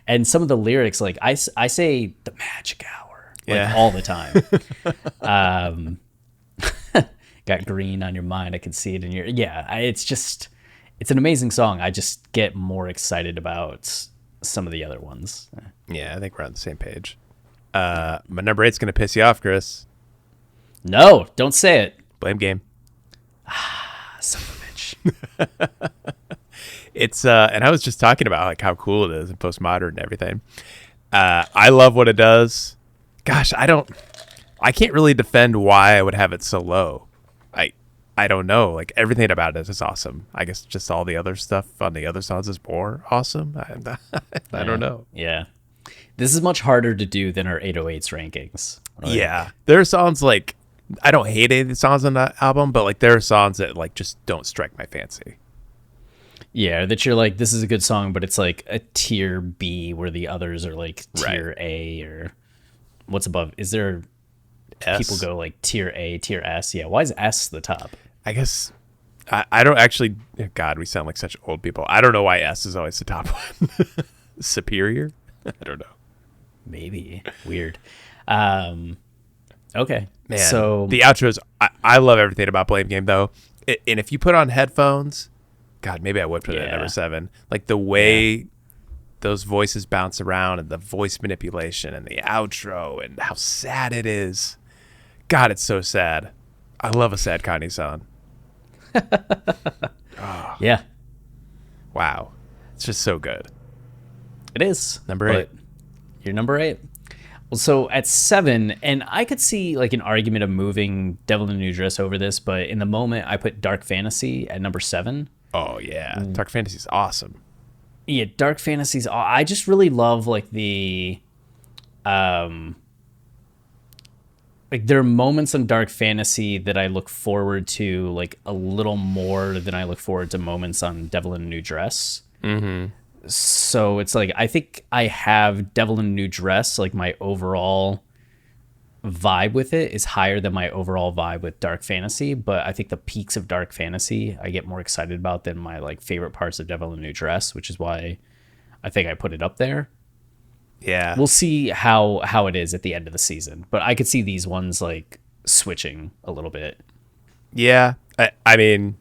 And some of the lyrics, like I say the magic hour like all the time. Got green on your mind. I can see it in your... Yeah, it's an amazing song. I just get more excited about some of the other ones. Yeah, I think we're on the same page. My number 8's going to piss you off, Chris. No, don't say it. Blame Game. Son of a bitch. It's and I was just talking about like how cool it is and postmodern and everything. I love what it does. Gosh, I don't I can't really defend why I would have it so low. I don't know. Like, everything about it is awesome. I guess just all the other stuff on the other songs is more awesome. I don't know. Yeah. This is much harder to do than our 808s rankings. Right? Yeah. There are songs like, I don't hate any of the songs on that album, but like there are songs that like just don't strike my fancy. Yeah, that you're like, this is a good song, but it's like a tier B where the others are like tier A or what's above. Is there S. people go like tier A, tier S? Yeah, why is S the top? I guess I don't actually. God, we sound like such old people. I don't know why S is always the top one. Superior? I don't know. Maybe weird. Okay, Man, so the outros. I love everything about Blame Game though, and if you put on headphones, God, maybe I would put it at number 7. Like the way those voices bounce around and the voice manipulation and the outro and how sad it is. God, it's so sad. I love a sad Kanye song. Oh, yeah, wow. It's just so good. it is Number 8. You're number 8. Well, so at 7, and I could see like an argument of moving Devil in a New Dress over this, but in the moment I put Dark Fantasy at number 7. Oh yeah, Dark Fantasy is awesome. Yeah, Dark Fantasy's. I just really love like the, like there are moments in Dark Fantasy that I look forward to like a little more than I look forward to moments on Devil in a New Dress. Mm-hmm. So it's like I think I have Devil in a New Dress, like my overall vibe with it is higher than my overall vibe with Dark Fantasy, but I think the peaks of Dark Fantasy I get more excited about than my like favorite parts of Devil in a New Dress, which is why I think I put it up there. Yeah. We'll see how it is at the end of the season, but I could see these ones like switching a little bit. Yeah. I mean,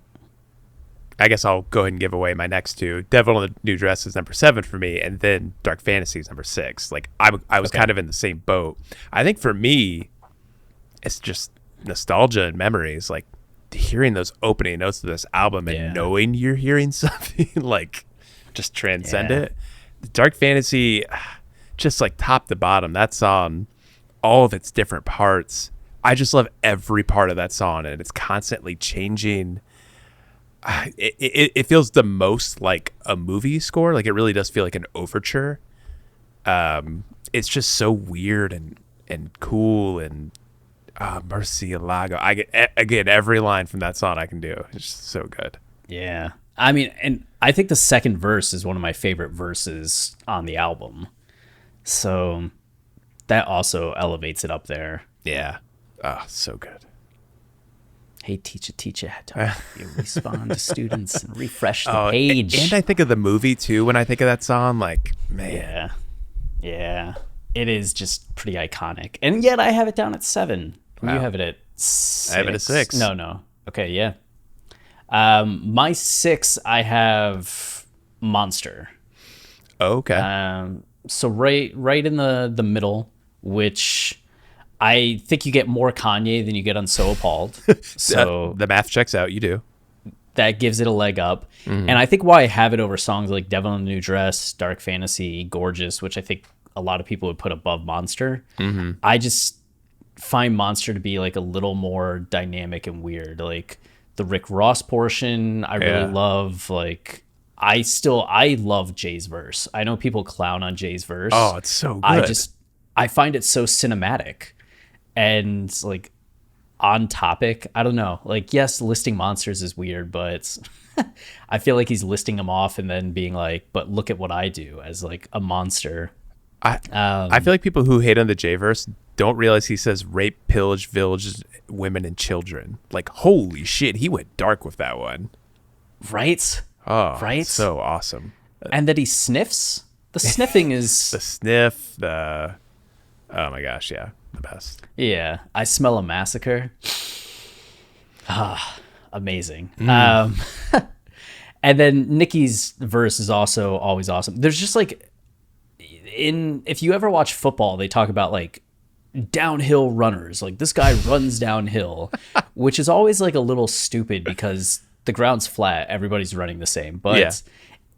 I guess I'll go ahead and give away my next two. Devil in a New Dress is number 7 for me, and then Dark Fantasy is number 6. Like I was kind of in the same boat. I think for me, it's just nostalgia and memories. Like hearing those opening notes of this album and knowing you're hearing something like just transcend it. The Dark Fantasy, just like top to bottom, that song, all of its different parts. I just love every part of that song, and it's constantly changing. It feels the most like a movie score. Like it really does feel like an overture. It's just so weird and cool and Murcielago. I get again every line from that song I can do. It's just so good. Yeah, I mean, and I think the second verse is one of my favorite verses on the album. So that also elevates it up there. Yeah. Oh, so good. Hey, teacher, how do you respond to students and refresh the page? And I think of the movie, too, when I think of that song. Like, man. Yeah. It is just pretty iconic. And yet I have it down at 7. Wow. You have it at 6. I have it at 6. No. Okay, yeah. My 6, I have Monster. Okay. So right in the middle, which I think you get more Kanye than you get on So Appalled. So the math checks out. You do. That gives it a leg up. Mm-hmm. And I think why I have it over songs like Devil in a New Dress, Dark Fantasy, Gorgeous, which I think a lot of people would put above Monster. Mm-hmm. I just find Monster to be like a little more dynamic and weird. Like the Rick Ross portion, I really love. Like I love Jay's verse. I know people clown on Jay's verse. Oh, it's so good. I find it so cinematic and like on topic. I don't know. Like, yes, listing monsters is weird, but I feel like he's listing them off and then being like, but look at what I do as like a monster. I feel like people who hate on the J-verse don't realize he says rape, pillage, village, women, and children. Like, holy shit, he went dark with that one. Right? Oh, right? So awesome. And that he sniffs? The sniffing is... The sniff, oh my gosh, yeah, the best. Yeah, I smell a massacre. Amazing. And then Nicki's verse is also always awesome. There's just like... if you ever watch football, they talk about like downhill runners. Like this guy runs downhill, which is always like a little stupid because the ground's flat. Everybody's running the same, but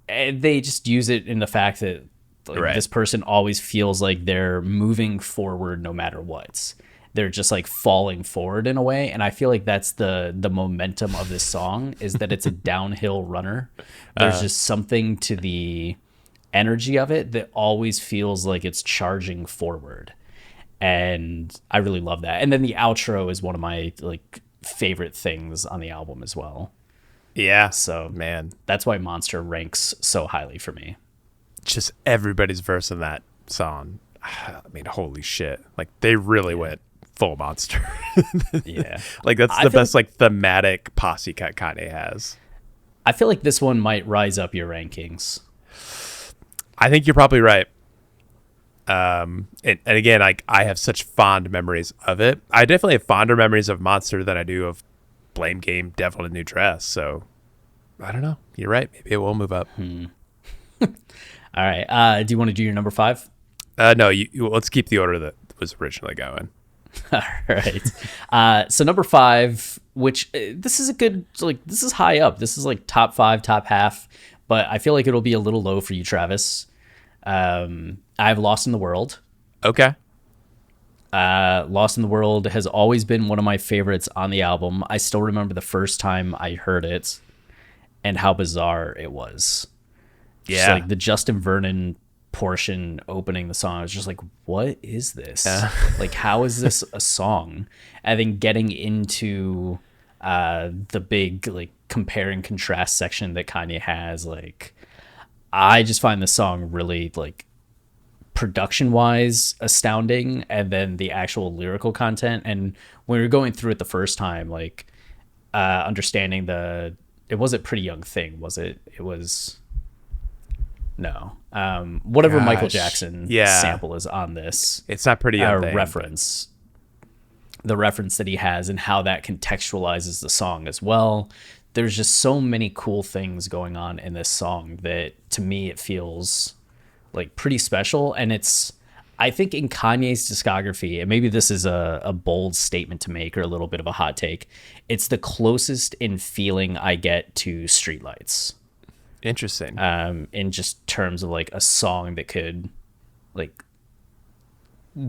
they just use it in the fact that like, this person always feels like they're moving forward no matter what. they're just like falling forward in a way. And I feel like that's the momentum of this song, is that it's a downhill runner. There's just something to the energy of it that always feels like it's charging forward. And I really love that. And then the outro is one of my like favorite things on the album as well. Yeah. So man, that's why Monster ranks so highly for me. Just everybody's verse in that song. I mean, holy shit. Like they really went full Monster. Yeah. Like that's the best like thematic posse cut Kanye has. I feel like this one might rise up your rankings. I think you're probably right. And again, I have such fond memories of it. I definitely have fonder memories of Monster than I do of Blame Game, Devil in a New Dress. So I don't know. You're right. Maybe it will move up. All right. Do you want to do your number 5? No, let's keep the order that was originally going. All right. So number 5, which this is a good, like, this is high up. This is like top 5, top half, but I feel like it'll be a little low for you, Travis. I've Lost in the World. Okay. Lost in the World has always been one of my favorites on the album. I still remember the first time I heard it and how bizarre it was. Yeah. Just like the Justin Vernon portion opening the song, I was just like, what is this? Like, how is this a song? And then getting into the big like compare and contrast section that Kanye has, like, I just find the song really like production wise astounding, and then the actual lyrical content. And when we were going through it the first time, like understanding it wasn't Pretty Young Thing, was it? It was no. Whatever Michael Jackson sample is on this. It's not Pretty Young Thing. Reference. The reference that he has and how that contextualizes the song as well. There's just so many cool things going on in this song that to me it feels like pretty special. And it's, I think in Kanye's discography, and maybe this is a bold statement to make or a little bit of a hot take, it's the closest in feeling I get to Streetlights. Interesting. In just terms of like a song that could like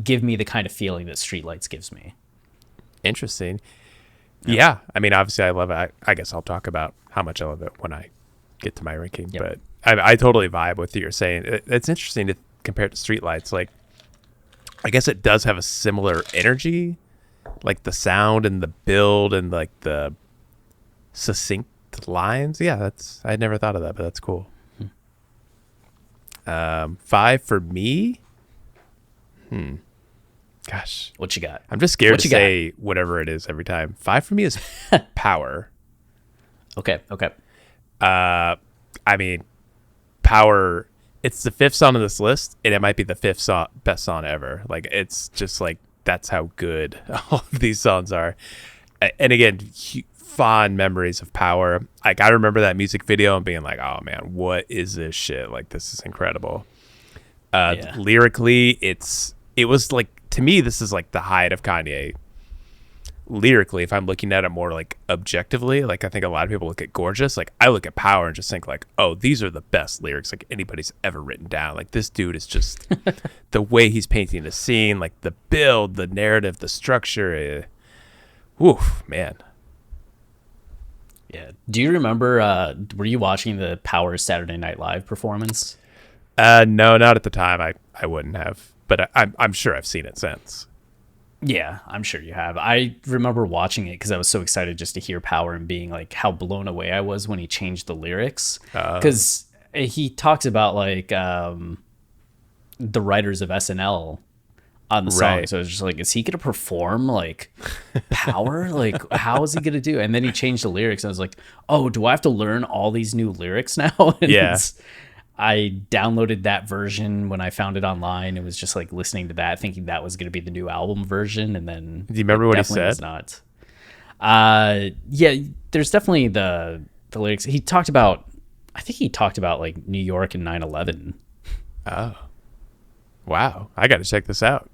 give me the kind of feeling that Streetlights gives me. Interesting. Yeah. I mean, obviously I love it. I guess I'll talk about how much I love it when I get to my ranking, but I totally vibe with what you're saying. It's interesting to compare it to Streetlights. Like, I guess it does have a similar energy, like the sound and the build and like the succinct lines. Yeah, I'd never thought of that, but that's cool. 5 for me. Gosh, what you got? I'm just scared to say whatever it is every time. 5 for me is Power. Okay. I mean, Power. It's the 5th song on this list, and it might be the 5th best song ever. Like, it's just like that's how good all of these songs are. And again, fond memories of Power. Like, I remember that music video and being like, "Oh man, what is this shit? Like, this is incredible." Lyrically, it was like, to me, this is like the height of Kanye. Lyrically, if I'm looking at it more like objectively, like I think a lot of people look at Gorgeous. Like, I look at Power and just think like, oh, these are the best lyrics like anybody's ever written down. Like, this dude is just the way he's painting the scene, like the build, the narrative, the structure. Oof, man. Yeah. Do you remember? Were you watching the Power Saturday Night Live performance? No, not at the time. I wouldn't have, but I'm sure I've seen it since. Yeah, I'm sure you have. I remember watching it because I was so excited just to hear Power and being like how blown away I was when he changed the lyrics. Because he talks about like the writers of SNL on the song. Right. So I was just like, is he going to perform like Power? Like, how is he going to do? And then he changed the lyrics. And I was like, oh, do I have to learn all these new lyrics now? And yeah. I downloaded that version when I found it online. It was just like listening to that, thinking that was going to be the new album version. And then do you remember what he said? Was not. Yeah, there's definitely the lyrics. He talked about, I think he talked about like New York and 9/11. Oh, wow. I got to check this out.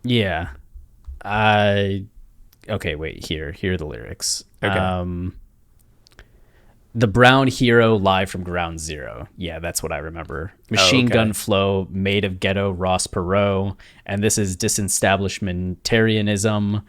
Yeah. Okay, wait, here are the lyrics. Okay. The Brown Hero live from Ground Zero. Yeah, that's what I remember. Machine Gun Flow, Made of Ghetto, Ross Perot. And this is Disestablishmentarianism.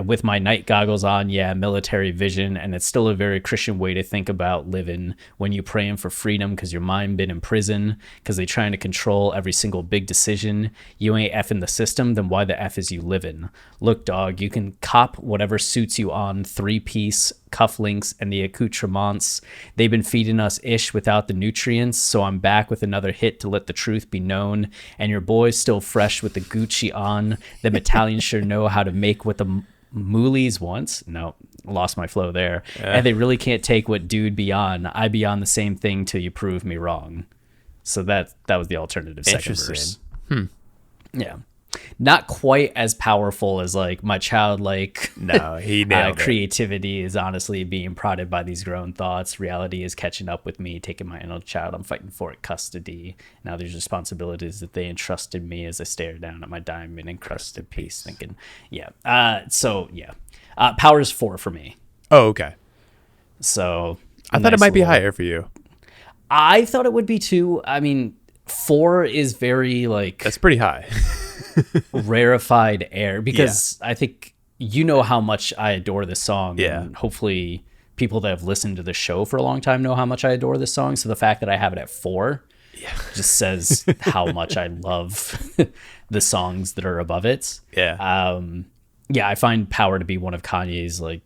With my night goggles on, yeah, military vision. And it's still a very Christian way to think about living when you praying for freedom because your mind been in prison because they trying to control every single big decision. You ain't effing the system, then why the F is you living? Look, dog, you can cop whatever suits you on, 3-piece, cufflinks, and the accoutrements. They've been feeding us ish without the nutrients, so I'm back with another hit to let the truth be known. And your boy's still fresh with the Gucci on. The Italians sure know how to make what the Moolies once. No, lost my flow there. And they really can't take what dude be on. I be on the same thing till you prove me wrong. So that was the alternative second verse. Yeah. Not quite as powerful as like my childlike he nailed creativity is honestly being prodded by these grown thoughts. Reality is catching up with me, taking my inner child. I'm fighting for it custody. Now there's responsibilities that they entrusted me as I stare down at my diamond encrusted piece, thinking, Power's 4 for me. Oh, okay. So I thought it might be higher for you. I thought it would be too. I mean, 4 is very like that's pretty high. rarefied air because I think you know how much I adore this song. Yeah. And hopefully people that have listened to the show for a long time know how much I adore this song. So the fact that I have it at 4 just says how much I love the songs that are above it. Yeah. I find Power to be one of Kanye's like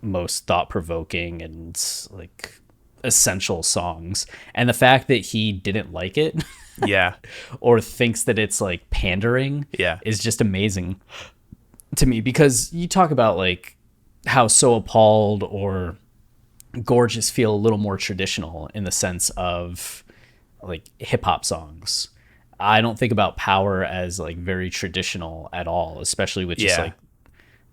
most thought-provoking and like essential songs. And the fact that he didn't like it or thinks that it's like pandering is just amazing to me, because you talk about like how So Appalled or Gorgeous feel a little more traditional in the sense of like hip-hop songs. I don't think about Power as like very traditional at all, especially with just like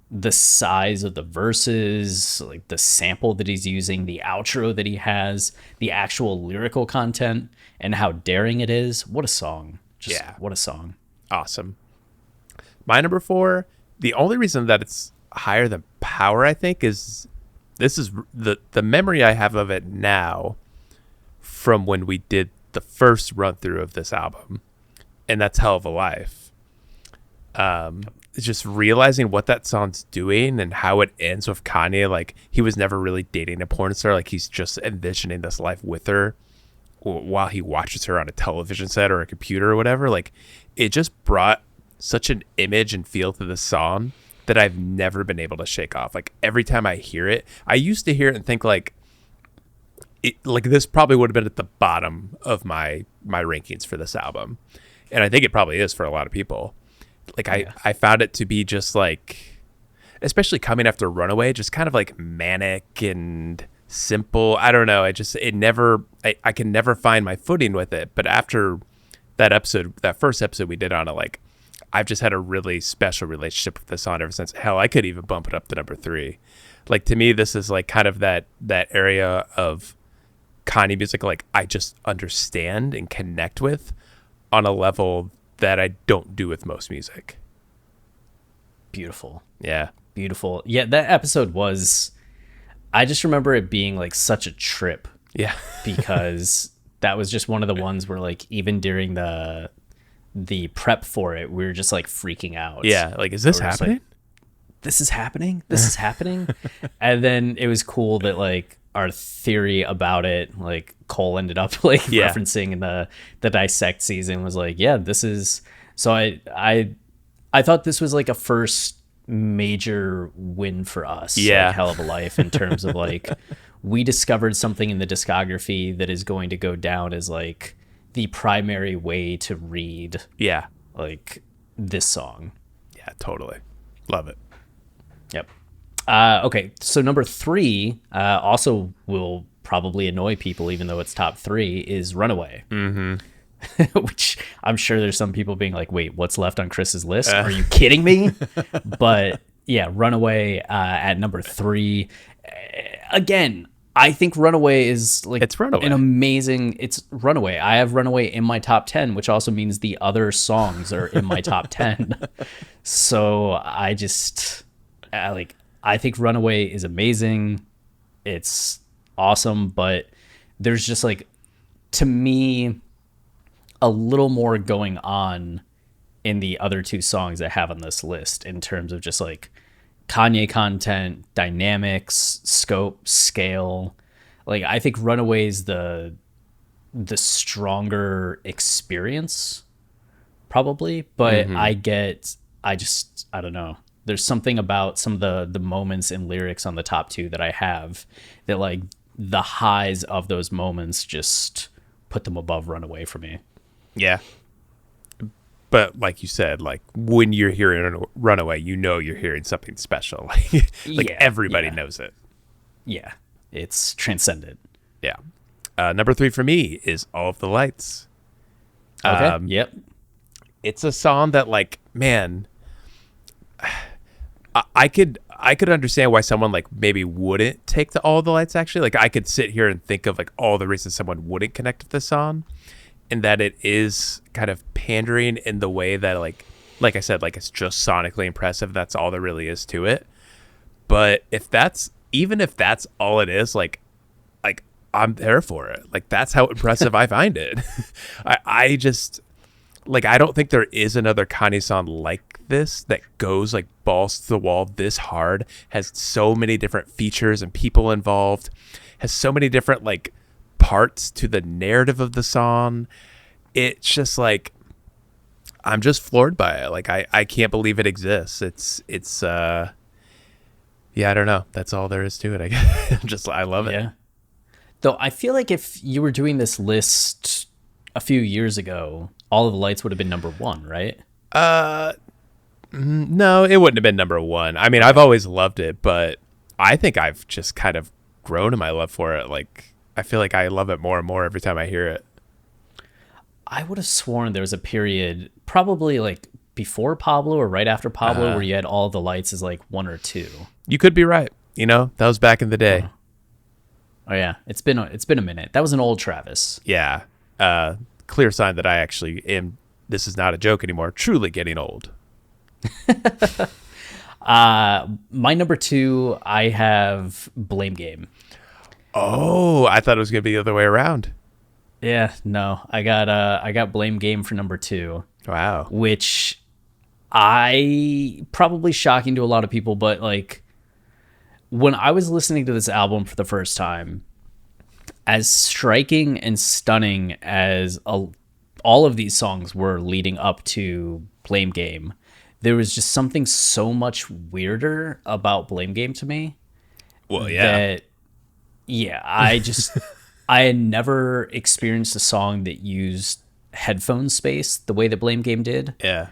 the size of the verses, like the sample that he's using, the outro that he has, the actual lyrical content, and how daring it is. What a song. What a song. Awesome. My number 4, the only reason that it's higher than Power, I think, is this is the memory I have of it now from when we did the first run through of this album, and that's Hell of a Life. Just realizing what that song's doing and how it ends with Kanye, like he was never really dating a porn star, like he's just envisioning this life with her while he watches her on a television set or a computer or whatever. Like it just brought such an image and feel to the song that I've never been able to shake off. Like every time I hear it, I used to hear it and think like this probably would have been at the bottom of my rankings for this album, and I think it probably is for a lot of people. Like I found it to be just like, especially coming after Runaway, just kind of like manic and simple. I don't know. I can never find my footing with it. But after that first episode we did on it, like I've just had a really special relationship with this song ever since. Hell, I could even bump it up to number 3. Like to me, this is like kind of that area of Kanye music, like I just understand and connect with on a level that I don't do with most music. Beautiful. Yeah. Beautiful. Yeah, that episode was, I just remember it being like such a trip. Yeah. Because that was just one of the ones where like even during the prep for it, we were just like freaking out. Yeah. Like, is this happening? Like, this is happening? This is happening? And then it was cool that like our theory about it, like Cole ended up like referencing in the dissect season, was like, yeah, this is. So I thought this was like a first major win for us. Yeah. Like Hell of a Life, in terms of like, we discovered something in the discography that is going to go down as like the primary way to read like this song. Yeah, totally. Love it. Yep. Okay, so number 3 also will probably annoy people, even though it's top 3, is Runaway. Mm-hmm. Which I'm sure there's some people being like, wait, what's left on Chris's list? Are you kidding me? But yeah, Runaway at number 3. Again, I think Runaway is like it's Runaway. It's Runaway. I have Runaway in my top 10, which also means the other songs are in my top 10. So I just I think Runaway is amazing. It's awesome, but there's just like, to me, a little more going on in the other two songs I have on this list in terms of just like Kanye content, dynamics, scope, scale. Like, I think Runaway's the stronger experience probably, but I don't know. There's something about some of the moments and lyrics on the top two that I have that, like, the highs of those moments just put them above Runaway for me. Yeah. But like you said, like when you're hearing Runaway, you know you're hearing something special. Like everybody knows it. Yeah. It's transcendent. Yeah. Number 3 for me is All of the Lights. Okay. Yep. It's a song that, like, man, I could understand why someone like maybe wouldn't take to All of the Lights. Actually, like I could sit here and think of like all the reasons someone wouldn't connect with this song, and that it is kind of pandering in the way that like I said, like it's just sonically impressive. That's all there really is to it. But if that's all it is, like I'm there for it. Like that's how impressive I find it. I just like, I don't think there is another Kanye song like this that goes like balls to the wall this hard, has so many different features and people involved, has so many different like parts to the narrative of the song. It's just like, I'm just floored by it. Like I can't believe it exists. It's yeah, I don't know. That's all there is to it. I guess. I love it. Yeah. Though I feel like if you were doing this list a few years ago, All of the Lights would have been number 1, right? No, it wouldn't have been number 1. I mean, I've always loved it, but I think I've just kind of grown in my love for it. Like, I feel like I love it more and more every time I hear it. I would have sworn there was a period, probably like before Pablo or right after Pablo, where you had All of the Lights as like 1 or 2. You could be right. You know, that was back in the day. Oh yeah, it's been a minute. That was an old Travis. Yeah. Clear sign that I actually am, this is not a joke anymore, truly getting old. My number 2, I have Blame Game. Oh, I thought it was going to be the other way around. Yeah, no. I got Blame Game for number 2. Wow. Which probably shocking to a lot of people, but like when I was listening to this album for the first time, as striking and stunning as all of these songs were leading up to Blame Game, there was just something so much weirder about Blame Game to me. Well, yeah. I had never experienced a song that used headphone space the way that Blame Game did. Yeah.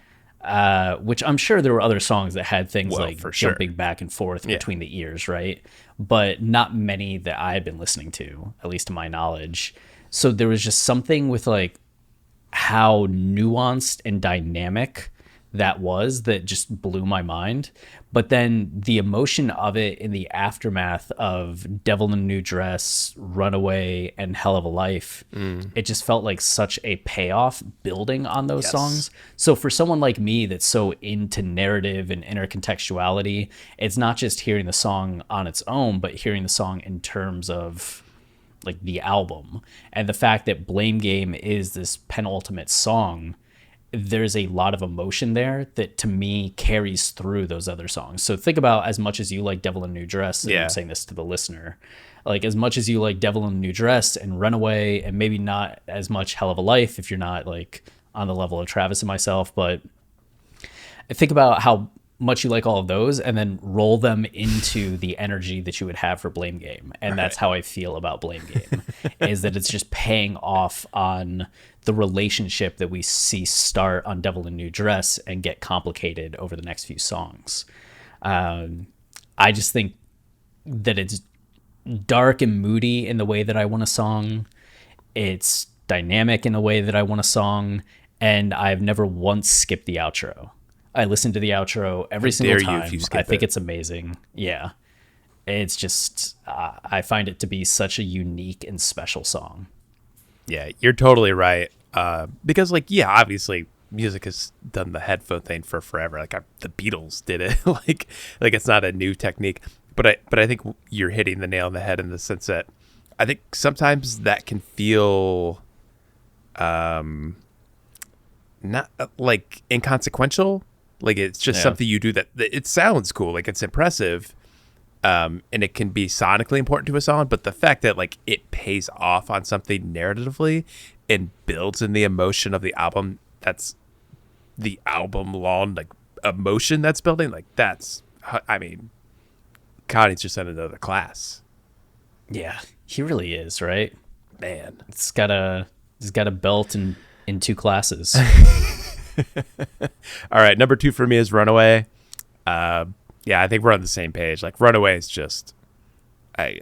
Which I'm sure there were other songs that had things like for sure. jumping back and forth between the ears, right? But not many that I had been listening to, at least to my knowledge. So there was just something with like how nuanced and dynamic that was that just blew my mind. But then the emotion of it in the aftermath of Devil in a New Dress, Runaway, and Hell of a Life, it just felt like such a payoff building on those songs. So for someone like me that's so into narrative and intercontextuality, it's not just hearing the song on its own, but hearing the song in terms of like the album. And the fact that Blame Game is this penultimate song, there's a lot of emotion there that to me carries through those other songs. So think about, as much as you like Devil in a New Dress, and I'm saying this to the listener, like as much as you like Devil in a New Dress and Runaway, and maybe not as much Hell of a Life if you're not like on the level of Travis and myself, but think about how much you like all of those and then roll them into the energy that you would have for Blame Game. And that's how I feel about Blame Game, is that it's just paying off on the relationship that we see start on Devil in a New Dress and get complicated over the next few songs. I just think that it's dark and moody in the way that I want a song. It's dynamic in the way that I want a song. And I've never once skipped the outro. I listen to the outro every single time. I think it's amazing. Yeah. It's just, I find it to be such a unique and special song. Yeah, you're totally right. Because, like, yeah, obviously music has done the headphone thing for forever. Like, the Beatles did it. like it's not a new technique. But I think you're hitting the nail on the head in the sense that I think sometimes that can feel not like inconsequential. Like it's just something you do that it sounds cool, like it's impressive, and it can be sonically important to a song. But the fact that like it pays off on something narratively and builds in the emotion of the album, that's the album long like emotion that's building. Like that's, I mean, Kanye's just in another class. Yeah, he really is, right? Man, He's got a belt in two classes. All right, number 2 for me is Runaway. Yeah, I think we're on the same page. Like Runaway is just, I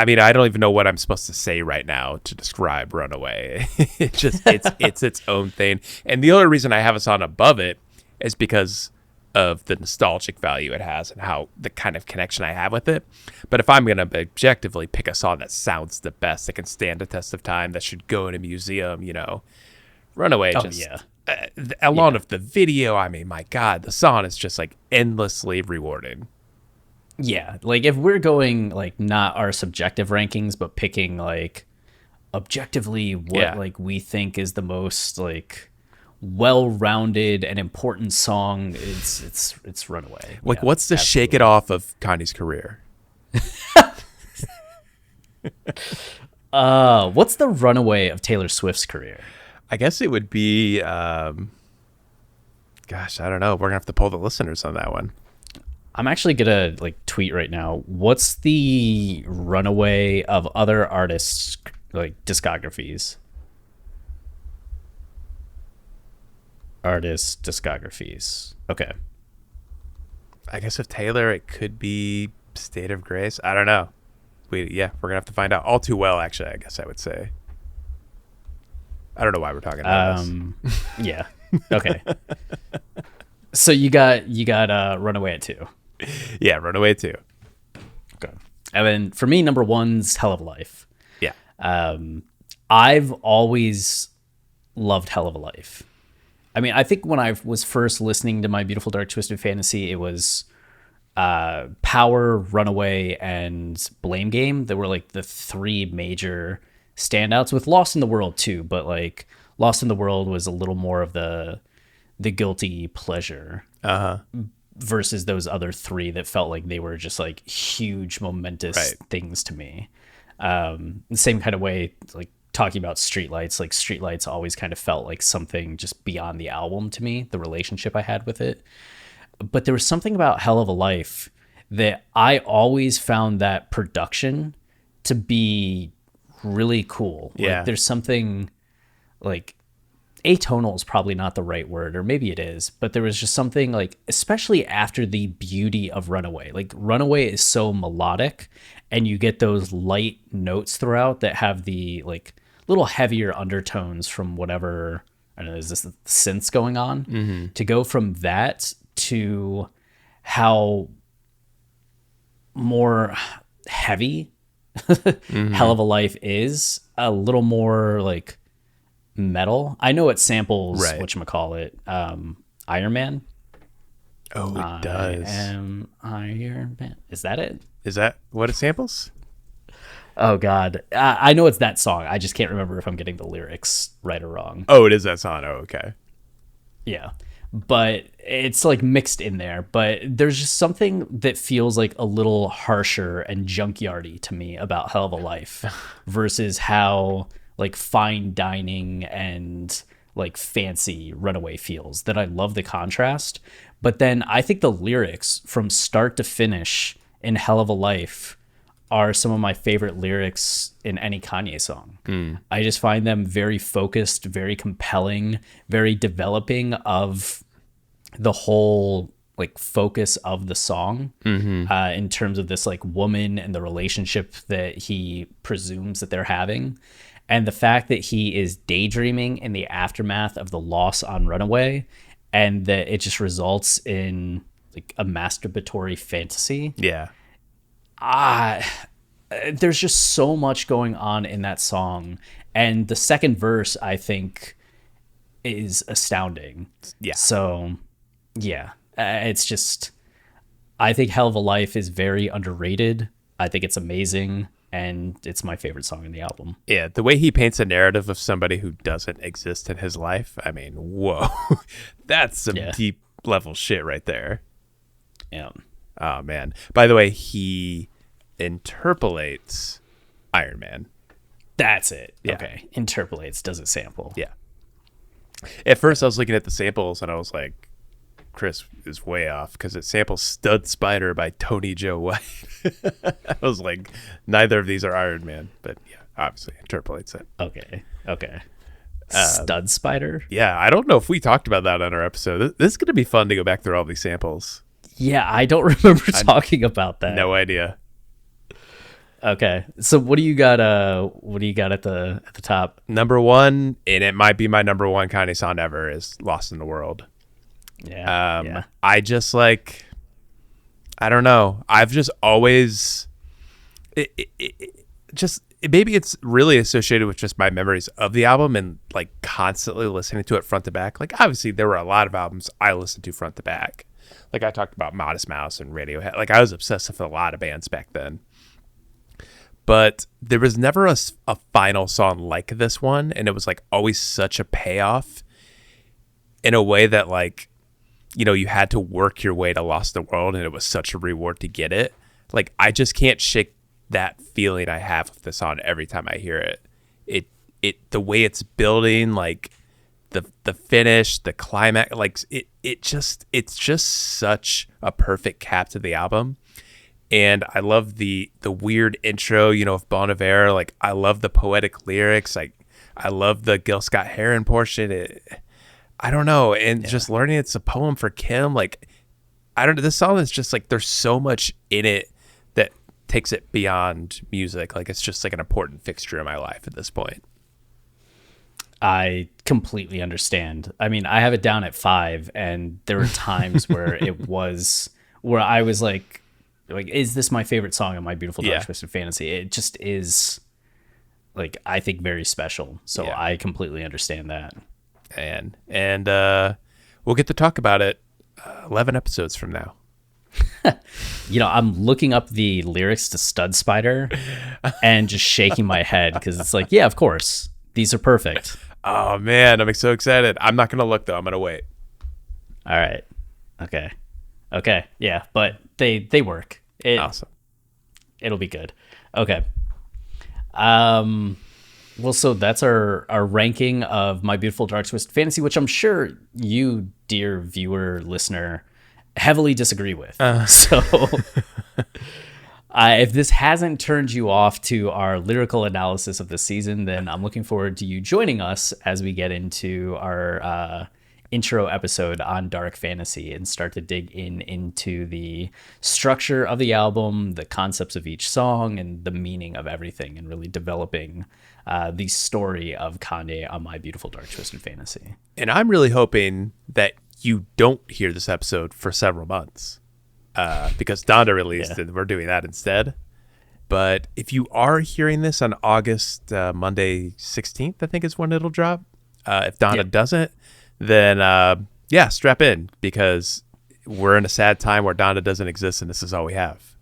mean, I don't even know what I'm supposed to say right now to describe Runaway. It's its own thing. And the only reason I have a song above it is because of the nostalgic value it has and how the kind of connection I have with it. But if I'm going to objectively pick a song that sounds the best, that can stand the test of time, that should go in a museum, you know, Runaway along with the video, I mean, my God, the song is just like endlessly rewarding. Yeah, like if we're going like not our subjective rankings, but picking like objectively what like we think is the most like well-rounded and important song, it's Runaway. Like, what's the absolutely. Shake It Off of Kanye's career? What's the Runaway of Taylor Swift's career? I guess it would be, gosh, I don't know. We're gonna have to poll the listeners on that one. I'm actually gonna like tweet right now. What's the Runaway of other artists like discographies? Artist discographies. Okay. I guess if Taylor, it could be State of Grace. I don't know. We're gonna have to find out. All Too Well, actually, I guess I would say. I don't know why we're talking about this. Yeah. Okay. So you got Runaway at 2. Yeah, Runaway 2. Okay. And then for me, number 1's Hell of a Life. Yeah. I've always loved Hell of a Life. I mean, I think when I was first listening to My Beautiful Dark Twisted Fantasy, it was Power, Runaway, and Blame Game. They were like the 3 major standouts, with Lost in the World too, but like Lost in the World was a little more of the guilty pleasure versus those other 3 that felt like they were just like huge momentous things to me. The same kind of way, like talking about Streetlights, like Streetlights always kind of felt like something just beyond the album to me, the relationship I had with it. But there was something about Hell of a Life that I always found that production to be really cool. Yeah. Like, there's something like atonal is probably not the right word, or maybe it is, but there was just something like, especially after the beauty of Runaway, like Runaway is so melodic and you get those light notes throughout that have the like little heavier undertones from whatever, I don't know, is this the synths going on? Mm-hmm. To go from that to how more heavy Hell of a Life is, a little more like metal. I know it samples whatchamacallit, Iron Man. Oh, it does. Iron Man. Is that it? Is that what it samples? Oh God, I know it's that song. I just can't remember if I'm getting the lyrics right or wrong. Oh, it is that song. Oh, okay. Yeah, but it's like mixed in there. But there's just something that feels like a little harsher and junkyardy to me about Hell of a Life versus how like fine dining and like fancy Runaway feels. That I love the contrast. But then I think the lyrics from start to finish in Hell of a Life are some of my favorite lyrics in any Kanye song. I just find them very focused, very compelling, very developing of the whole like focus of the song, in terms of this like woman and the relationship that he presumes that they're having. And the fact that he is daydreaming in the aftermath of the loss on Runaway, and that it just results in like a masturbatory fantasy. Yeah. There's just so much going on in that song. And the second verse, I think, is astounding. Yeah. So, yeah, it's just, I think Hell of a Life is very underrated. I think it's amazing. and it's my favorite song in the album. Yeah, the way he paints a narrative of somebody who doesn't exist in his life, I mean, whoa. That's some deep level shit right there. Yeah. Oh, man. By the way, he interpolates Iron Man. That's it. Yeah. Okay. Interpolates, doesn't sample. Yeah. At first, I was looking at the samples, and I was like, Chris is way off, because it samples Stud Spider by Tony Joe White. I was like, neither of these are Iron Man, but yeah, obviously interpolates it. Okay. Stud Spider? Yeah, I don't know if we talked about that on our episode. This is going to be fun to go back through all these samples. Yeah, I don't remember talking about that. No idea. Okay, so what do you got? What do you got at the top? Number one, and it might be my number one Kanye song ever, is "Lost in the World." Yeah. I just like, I don't know. I've just always, maybe it's really associated with just my memories of the album and like constantly listening to it front to back. Like obviously there were a lot of albums I listened to front to back. Like I talked about Modest Mouse and Radiohead. Like I was obsessed with a lot of bands back then. But there was never a final song like this one. And it was like always such a payoff in a way that like, you know, you had to work your way to Lost in the World and it was such a reward to get it. Like I just can't shake that feeling I have with the song every time I hear it. The way it's building, like the finish, the climax, like it's just such a perfect cap to the album. And I love the weird intro, you know, of Bon Iver. Like I love the poetic lyrics. Like I love the Gil Scott-Heron portion. I don't know. And just learning it's a poem for Kim. Like I don't know. This song is just like, there's so much in it that takes it beyond music. Like it's just like an important fixture in my life at this point. I completely understand. I mean, I have it down at 5, and there were times where where I was like, is this my favorite song of My Beautiful Dark Twisted Fantasy? It just is, like, I think very special. So I completely understand that. And we'll get to talk about it 11 episodes from now. You know, I'm looking up the lyrics to Stud Spider and just shaking my head because it's like, yeah, of course. These are perfect. Oh, man. I'm so excited. I'm not going to look, though. I'm going to wait. All right. Okay. Yeah, but they work. Awesome. It'll be good. Okay. Well, so that's our ranking of My Beautiful Dark Twisted Fantasy, which I'm sure you, dear viewer, listener, heavily disagree with. So if this hasn't turned you off to our lyrical analysis of the season, then I'm looking forward to you joining us as we get into our intro episode on dark fantasy and start to dig into the structure of the album, the concepts of each song, and the meaning of everything, and really developing the story of Kanye on My Beautiful Dark Twisted Fantasy. And I'm really hoping that you don't hear this episode for several months because Donda released and we're doing that instead. But if you are hearing this on August, Monday 16th, I think is when it'll drop. If Donda doesn't, then strap in, because we're in a sad time where Donda doesn't exist and this is all we have.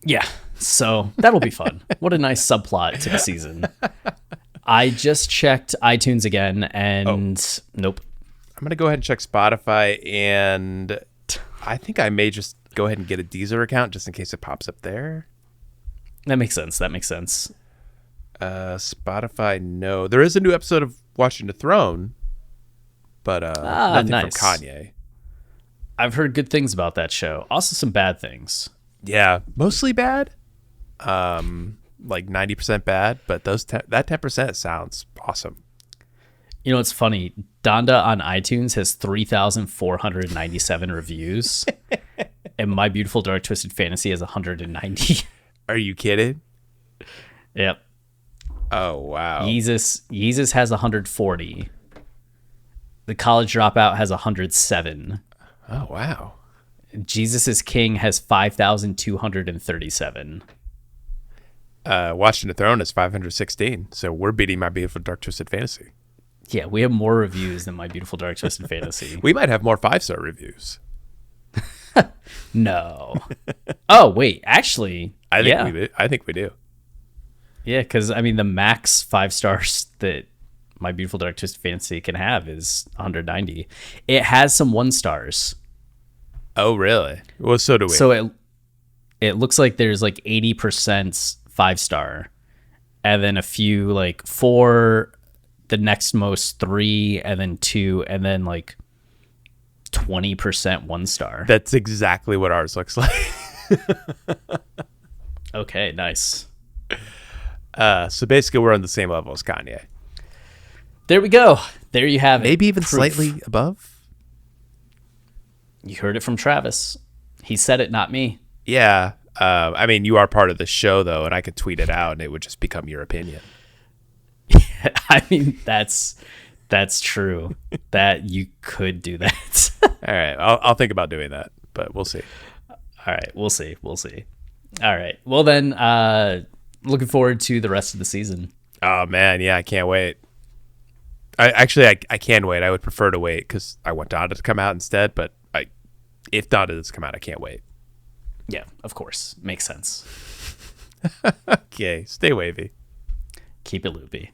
Yeah, so that'll be fun. What a nice subplot to the season. I just checked iTunes again and nope. I'm going to go ahead and check Spotify, and I think I may just go ahead and get a Deezer account just in case it pops up there. That makes sense. Spotify, no. There is a new episode of Watching the Throne, but nothing nice. from Kanye. I've heard good things about that show. Also some bad things. Yeah, mostly bad. Like 90% bad, but that 10% sounds awesome. You know, it's funny. Donda on iTunes has 3,497 reviews, and My Beautiful Dark Twisted Fantasy has 190. Are you kidding? Yep. Oh, wow. Yeezus has 140. The College Dropout has 107. Oh, wow. Jesus is King has 5,237. Watching the Throne is 516. So we're beating My Beautiful Dark Twisted Fantasy. Yeah, we have more reviews than My Beautiful Dark Twisted Fantasy. We might have more 5-star reviews. No. Oh, wait. Actually, I think we do. Yeah, because I mean, the max 5 stars that My Beautiful Dark Twisted Fantasy can have is 190. It has some 1 stars. Oh, really? Well, so do we. So it looks like there's like 80% 5 star, and then a few like 4, the next most 3, and then 2, and then like 20% 1 star. That's exactly what ours looks like. Okay, nice. So basically, we're on the same level as Kanye. There we go. There you have it. Maybe even Proof. slightly above. You heard it from Travis. He said it, not me. Yeah. I mean, you are part of the show, though, and I could tweet it out, and it would just become your opinion. I mean, that's true. That you could do that. All right. I'll think about doing that, but we'll see. All right, we'll see. All right. Well, then, looking forward to the rest of the season. Oh, man. Yeah, I can't wait. I can wait. I would prefer to wait because I want Donna to come out instead, but if Donna does come out, I can't wait. Yeah, of course. Makes sense. Okay. Stay wavy. Keep it loopy.